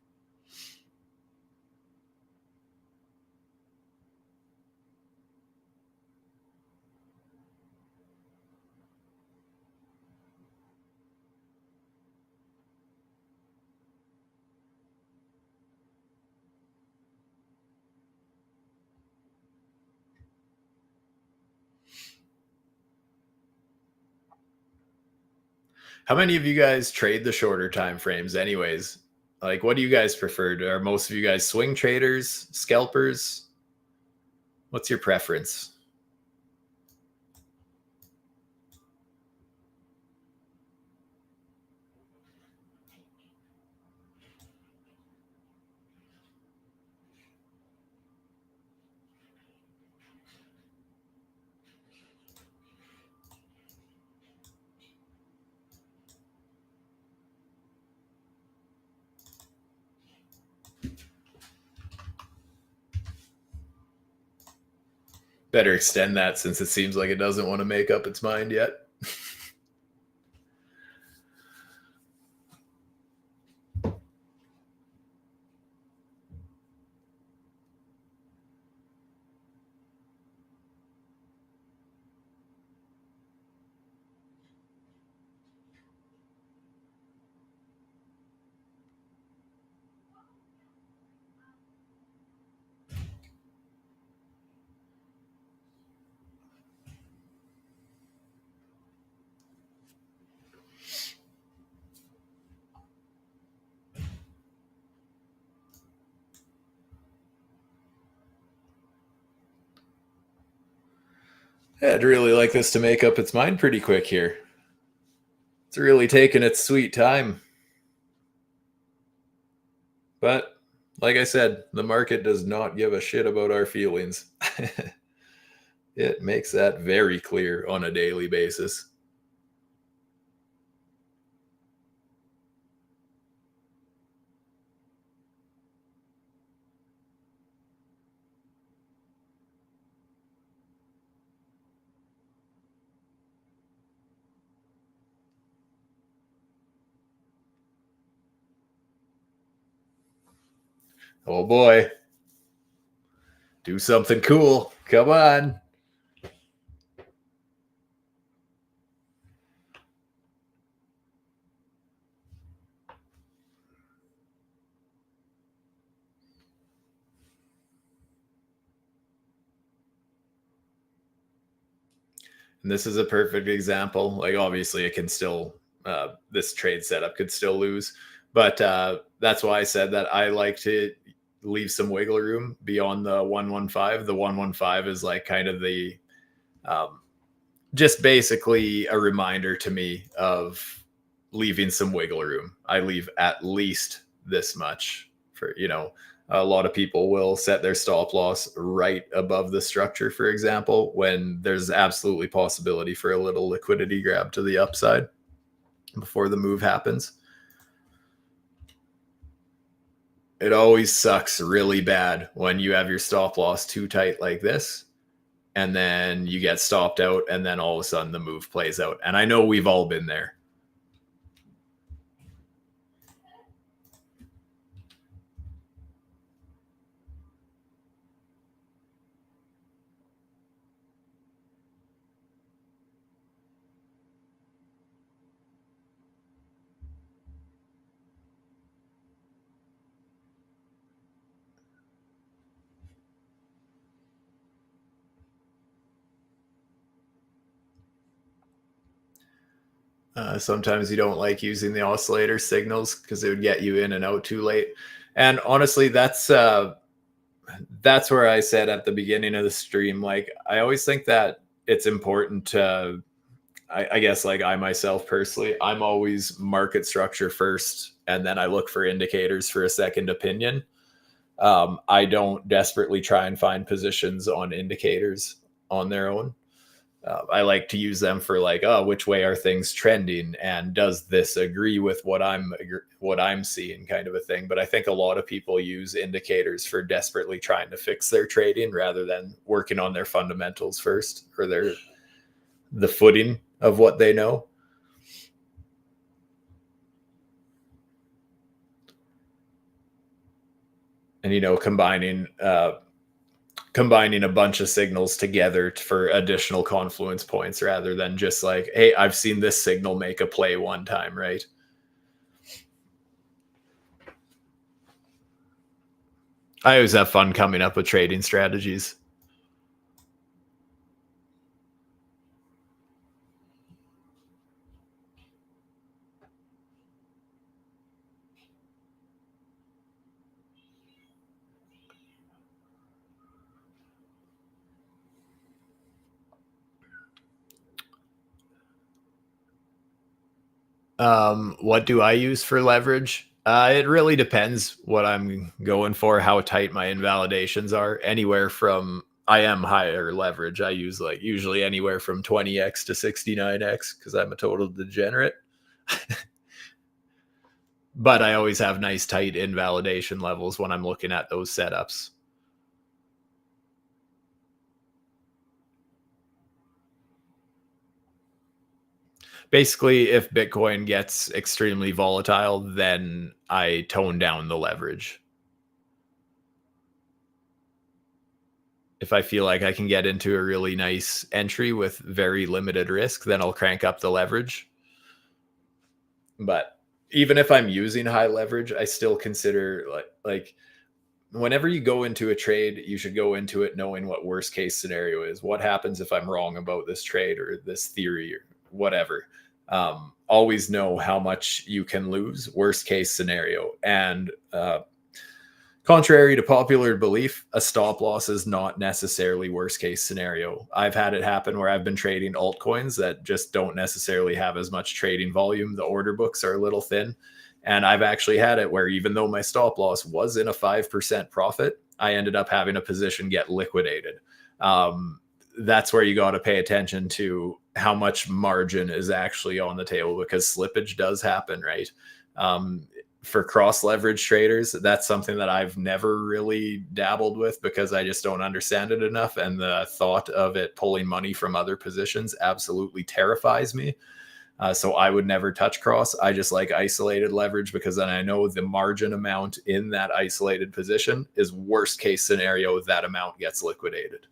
How many of you guys trade the shorter time frames anyways? Like, what do you guys prefer? Are most of you guys swing traders, scalpers? What's your preference? Better extend that since it seems like it doesn't want to make up its mind yet. I'd really like this to make up its mind pretty quick here. It's really taking its sweet time. But like I said, the market does not give a shit about our feelings. It makes that very clear on a daily basis. Oh boy. Do something cool. Come on. And this is a perfect example. Like, obviously, it can still, this trade setup could still lose. But that's why I said that I like to leave some wiggle room beyond the 115. The 115 is like kind of the, just basically a reminder to me of leaving some wiggle room. I leave at least this much for, A lot of people will set their stop loss right above the structure, for example, when there's absolutely possibility for a little liquidity grab to the upside before the move happens. It always sucks really bad when you have your stop loss too tight like this, and then you get stopped out, and then all of a sudden the move plays out. And I know we've all been there. Sometimes you don't like using the oscillator signals because it would get you in and out too late. And honestly, that's where I said at the beginning of the stream, like I always think that it's important to, I guess, like I myself personally, I'm always market structure first, and then I look for indicators for a second opinion. I don't desperately try and find positions on indicators on their own. I like to use them for like, oh, which way are things trending, and does this agree with what I'm seeing, kind of a thing. But I think a lot of people use indicators for desperately trying to fix their trading rather than working on their fundamentals first, or the footing of what they know. And combining a bunch of signals together for additional confluence points rather than just like, hey, I've seen this signal make a play one time, right? I always have fun coming up with trading strategies. What do I use for leverage? It really depends what I'm going for, how tight my invalidations are. Anywhere from, I am higher leverage. I use like usually anywhere from 20x to 69x because I'm a total degenerate. But I always have nice tight invalidation levels when I'm looking at those setups. Basically, if Bitcoin gets extremely volatile, then I tone down the leverage. If I feel like I can get into a really nice entry with very limited risk, then I'll crank up the leverage. But even if I'm using high leverage, I still consider like whenever you go into a trade, you should go into it knowing what worst case scenario is. What happens if I'm wrong about this trade or this theory or whatever? Always know how much you can lose, worst case scenario. And contrary to popular belief, a stop loss is not necessarily worst case scenario. I've had it happen where I've been trading altcoins that just don't necessarily have as much trading volume. The order books are a little thin. And I've actually had it where even though my stop loss was in a 5% profit, I ended up having a position get liquidated. That's where you got to pay attention to how much margin is actually on the table, because slippage does happen, right? For cross leverage traders, that's something that I've never really dabbled with because I just don't understand it enough. And the thought of it pulling money from other positions absolutely terrifies me. So I would never touch cross. I just like isolated leverage because then I know the margin amount in that isolated position is worst case scenario, that amount gets liquidated.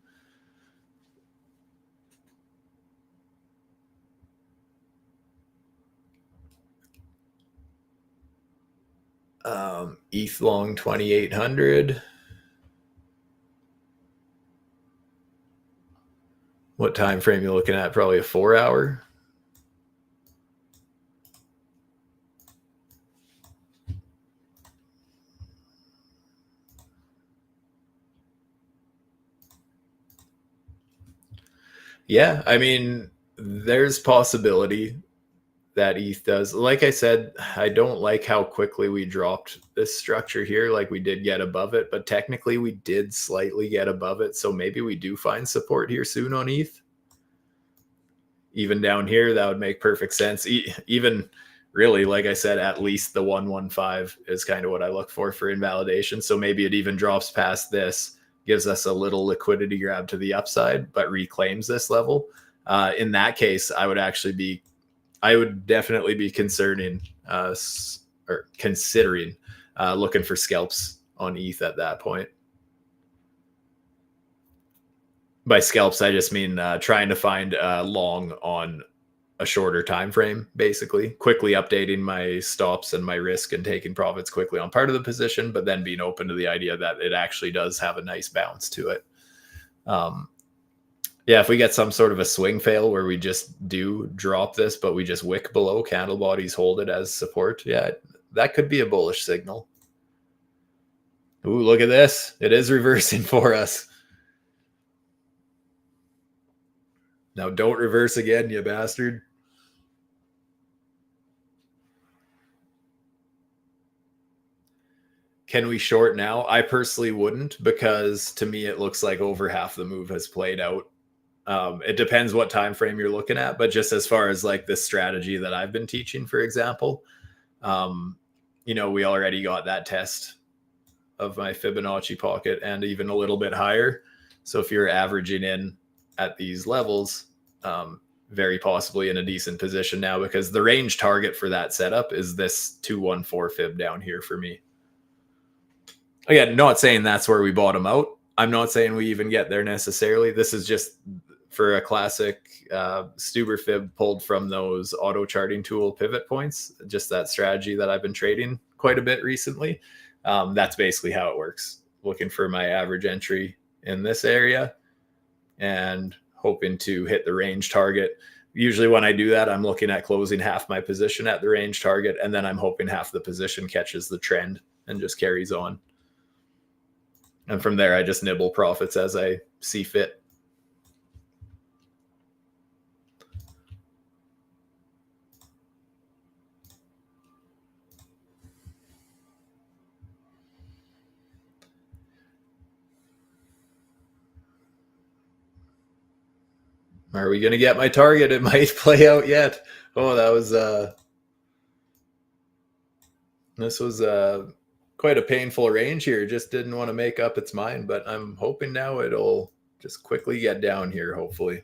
ETH long 2800. What time frame you looking at? Probably a 4 hour. Yeah, I mean, there's possibility that ETH does. Like I said, I don't like how quickly we dropped this structure here. Like we did get above it, but technically we did slightly get above it. So maybe we do find support here soon on ETH. Even down here, that would make perfect sense. Even really, like I said, at least the 115 is kind of what I look for invalidation. So maybe it even drops past this, gives us a little liquidity grab to the upside, but reclaims this level. In that case, I would definitely be considering looking for scalps on ETH at that point. By scalps, I just mean trying to find long on a shorter time frame, basically quickly updating my stops and my risk and taking profits quickly on part of the position, but then being open to the idea that it actually does have a nice bounce to it. Yeah, if we get some sort of a swing fail where we just do drop this, but we just wick below, candle bodies hold it as support, yeah, that could be a bullish signal. Ooh, look at this. It is reversing for us. Now don't reverse again, you bastard. Can we short now? I personally wouldn't, because to me it looks like over half the move has played out. It depends what time frame you're looking at, but just as far as like this strategy that I've been teaching, for example, we already got that test of my Fibonacci pocket and even a little bit higher. So if you're averaging in at these levels, very possibly in a decent position now, because the range target for that setup is this 214 fib down here for me. Again, not saying that's where we bottom out. I'm not saying we even get there necessarily. This is just for a classic Stuber fib pulled from those auto charting tool pivot points, just that strategy that I've been trading quite a bit recently. That's basically how it works. Looking for my average entry in this area and hoping to hit the range target. Usually when I do that, I'm looking at closing half my position at the range target, and then I'm hoping half the position catches the trend and just carries on. And from there, I just nibble profits as I see fit. Are we going to get my target? It might play out yet. Oh, this was quite a painful range here. Just didn't want to make up its mind, but I'm hoping now it'll just quickly get down here, hopefully.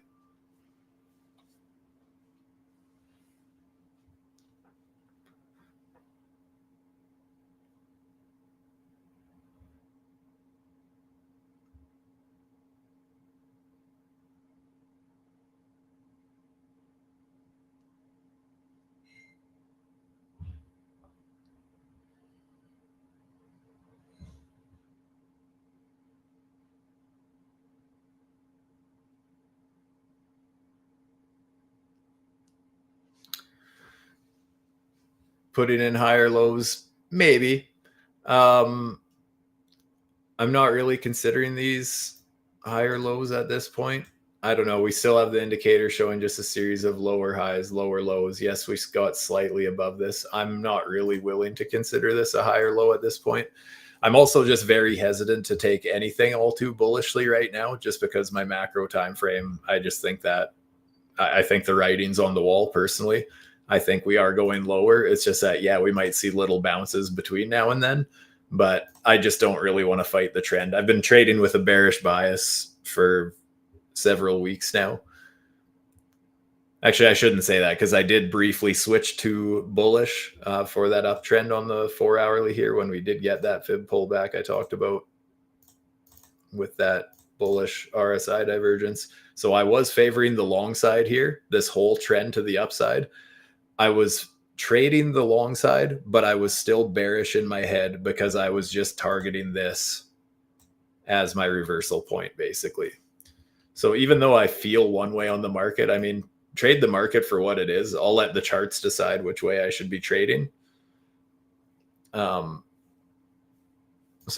Putting in higher lows, maybe. I'm not really considering these higher lows at this point. I don't know. We still have the indicator showing just a series of lower highs, lower lows. Yes, we got slightly above this. I'm not really willing to consider this a higher low at this point. I'm also just very hesitant to take anything all too bullishly right now, just because my macro time frame, I just think that I think the writing's on the wall personally. I think we are going lower. It's just that, yeah, we might see little bounces between now and then, but I just don't really want to fight the trend. I've been trading with a bearish bias for several weeks now. Actually, I shouldn't say that, because I did briefly switch to bullish for that uptrend on the 4-hourly here when we did get that fib pullback I talked about with that bullish RSI divergence. So I was favoring the long side here, this whole trend to the upside. I was trading the long side, but I was still bearish in my head because I was just targeting this as my reversal point, basically. So even though I feel one way on the market, I mean, trade the market for what it is. I'll let the charts decide which way I should be trading. So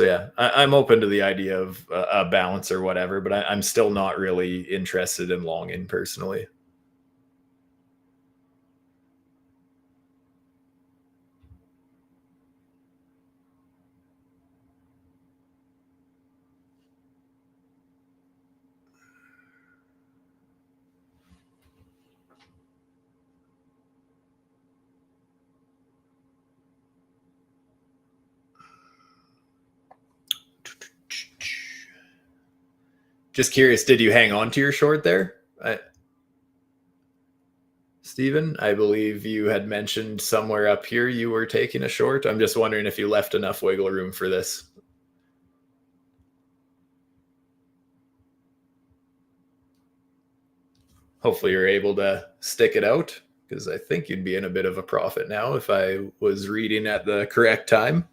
yeah, I'm open to the idea of a balance or whatever, but I'm still not really interested in longing personally. Just curious, did you hang on to your short there? Steven, I believe you had mentioned somewhere up here you were taking a short. I'm just wondering if you left enough wiggle room for this. Hopefully you're able to stick it out, because I think you'd be in a bit of a profit now if I was reading at the correct time.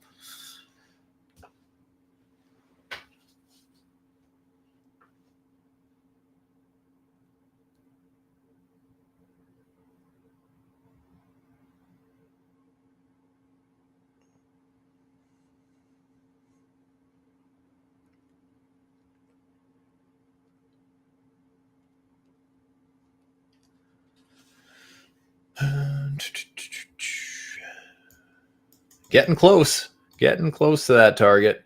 Getting close to that target.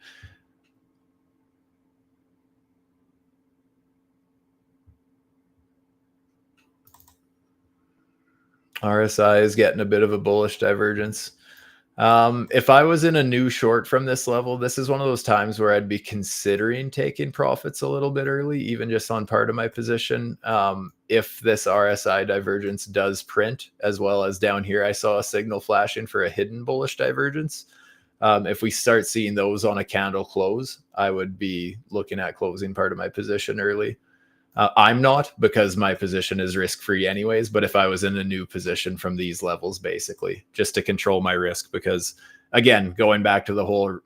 RSI is getting a bit of a bullish divergence. If I was in a new short from this level, this is one of those times where I'd be considering taking profits a little bit early, even just on part of my position. If this RSI divergence does print, as well as down here, I saw a signal flashing for a hidden bullish divergence. If we start seeing those on a candle close, I would be looking at closing part of my position early. I'm not, because my position is risk-free anyways, but if I was in a new position from these levels, basically, just to control my risk, because again, going back to the whole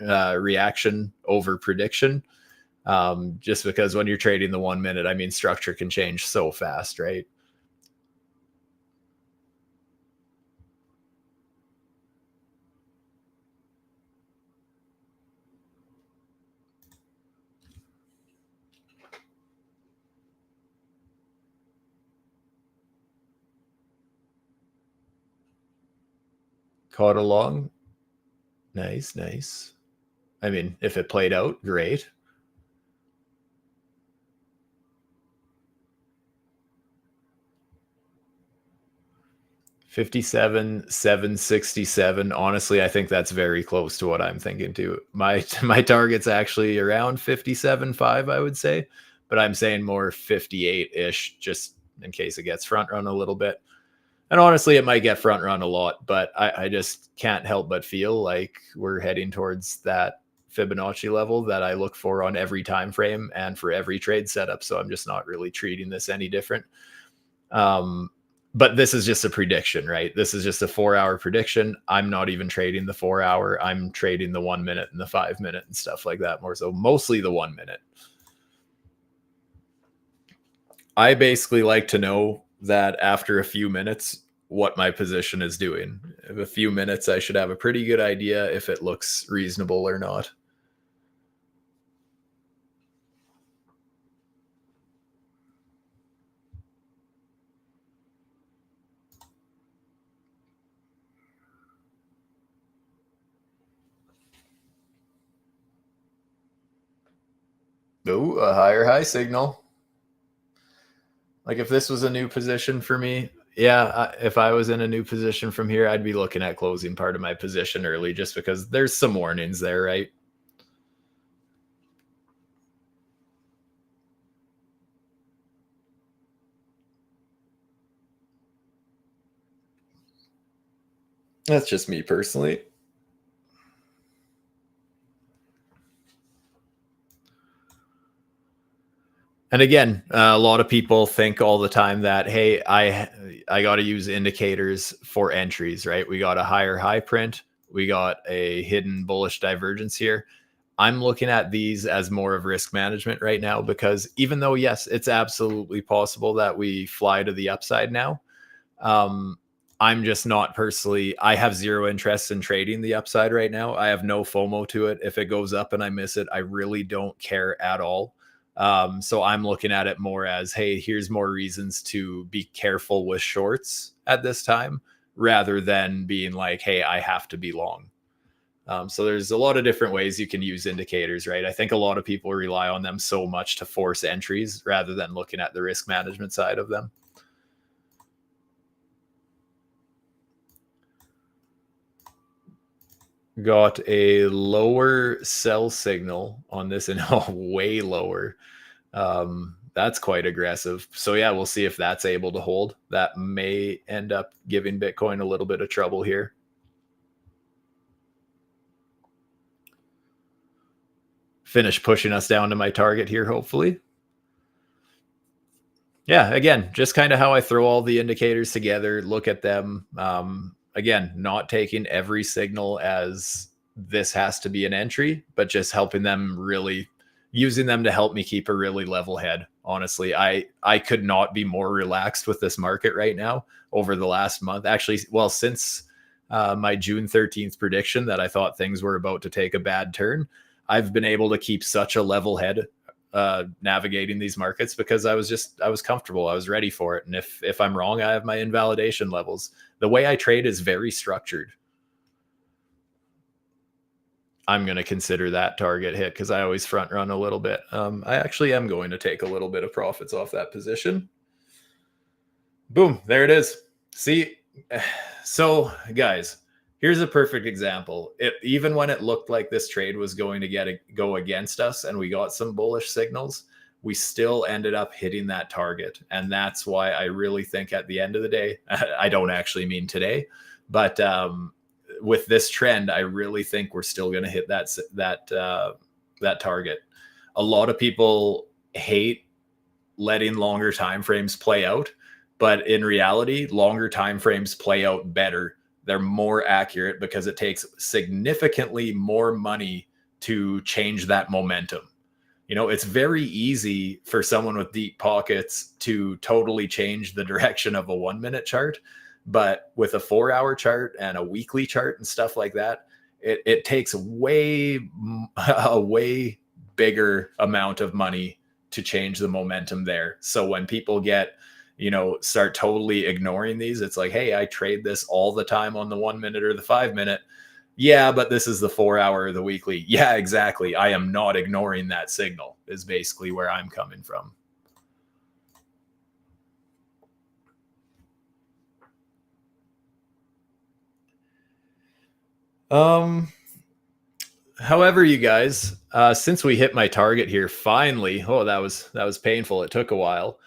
reaction over prediction, just because when you're trading the 1 minute, I mean, structure can change so fast, right? Caught along. Nice, nice. I mean, if it played out, great. 57,767. Honestly, I think that's very close to what I'm thinking too. My target's actually around 57.5, I would say, but I'm saying more 58-ish, just in case it gets front run a little bit. And honestly, it might get front run a lot, but I just can't help but feel like we're heading towards that Fibonacci level that I look for on every time frame and for every trade setup. So I'm just not really treating this any different. But this is just a prediction, right? This is just a 4-hour prediction. I'm not even trading the 4-hour. I'm trading the 1 minute and the 5 minute and stuff like that more so. Mostly the 1 minute. I basically like to know that after a few minutes, what my position is doing. In a few minutes, I should have a pretty good idea if it looks reasonable or not. Oh, a higher high signal. Like if this was a new position for me, yeah, if I was in a new position from here, I'd be looking at closing part of my position early just because there's some warnings there, right? That's just me personally. And again, a lot of people think all the time that, hey, I got to use indicators for entries, right? We got a higher high print, we got a hidden bullish divergence here. I'm looking at these as more of risk management right now, because even though, yes, it's absolutely possible that we fly to the upside now, um, I'm just not personally, I have zero interest in trading the upside right now. I have no FOMO to it. If it goes up and I miss it, I really don't care at all. So I'm looking at it more as, hey, here's more reasons to be careful with shorts at this time, rather than being like, hey, I have to be long. So there's a lot of different ways you can use indicators, right? I think a lot of people rely on them so much to force entries rather than looking at the risk management side of them. Got a lower sell signal on this, and way lower. That's quite aggressive. So yeah, we'll see if that's able to hold. That may end up giving Bitcoin a little bit of trouble here. Finish pushing us down to my target here, hopefully. Yeah, again, just kind of how I throw all the indicators together, look at them. Again, not taking every signal as this has to be an entry, but just helping them, really using them to help me keep a really level head. Honestly, I could not be more relaxed with this market right now over the last month. Actually, well, since my June 13th prediction that I thought things were about to take a bad turn, I've been able to keep such a level head navigating these markets because I was comfortable. I was ready for it. And if I'm wrong, I have my invalidation levels. The way I trade is very structured. I'm going to consider that target hit because I always front run a little bit. I actually am going to take a little bit of profits off that position. Boom, there it is. See, so guys, here's a perfect example. Even when it looked like this trade was going to go against us and we got some bullish signals, we still ended up hitting that target. And that's why I really think at the end of the day, I don't actually mean today, but with this trend, I really think we're still going to hit that target. A lot of people hate letting longer time frames play out, but in reality, longer time frames play out better. They're more accurate because it takes significantly more money to change that momentum. You know, it's very easy for someone with deep pockets to totally change the direction of a 1 minute chart. But with a 4 hour chart and a weekly chart and stuff like that, it takes a way bigger amount of money to change the momentum there. So when people start totally ignoring these, it's like, hey, I trade this all the time on the 1 minute or the 5 minute. Yeah, but this is the 4 hour or the weekly. Yeah, exactly. I am not ignoring that signal, is basically where I'm coming from. However, you guys, since we hit my target here, finally, that was painful. It took a while.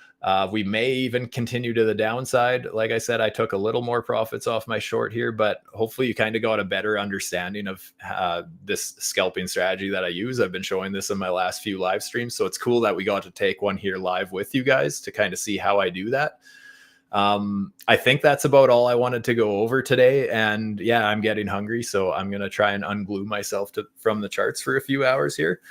We may even continue to the downside. Like I said, I took a little more profits off my short here, but hopefully you kind of got a better understanding of this scalping strategy that I use. I've been showing this in my last few live streams, so it's cool that we got to take one here live with you guys to kind of see how I do that. I think that's about all I wanted to go over today. And yeah, I'm getting hungry, so I'm going to try and unglue myself from the charts for a few hours here.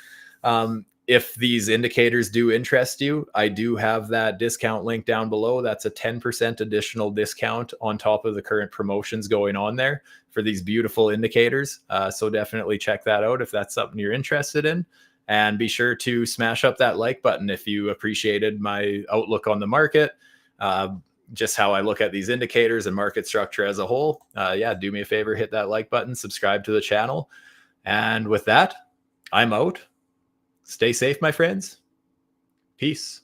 If these indicators do interest you, I do have that discount link down below. That's a 10% additional discount on top of the current promotions going on there for these beautiful indicators. So definitely check that out if that's something you're interested in. And be sure to smash up that like button if you appreciated my outlook on the market. Just how I look at these indicators and market structure as a whole. Yeah, do me a favor, hit that like button, subscribe to the channel. And with that, I'm out. Stay safe, my friends. Peace.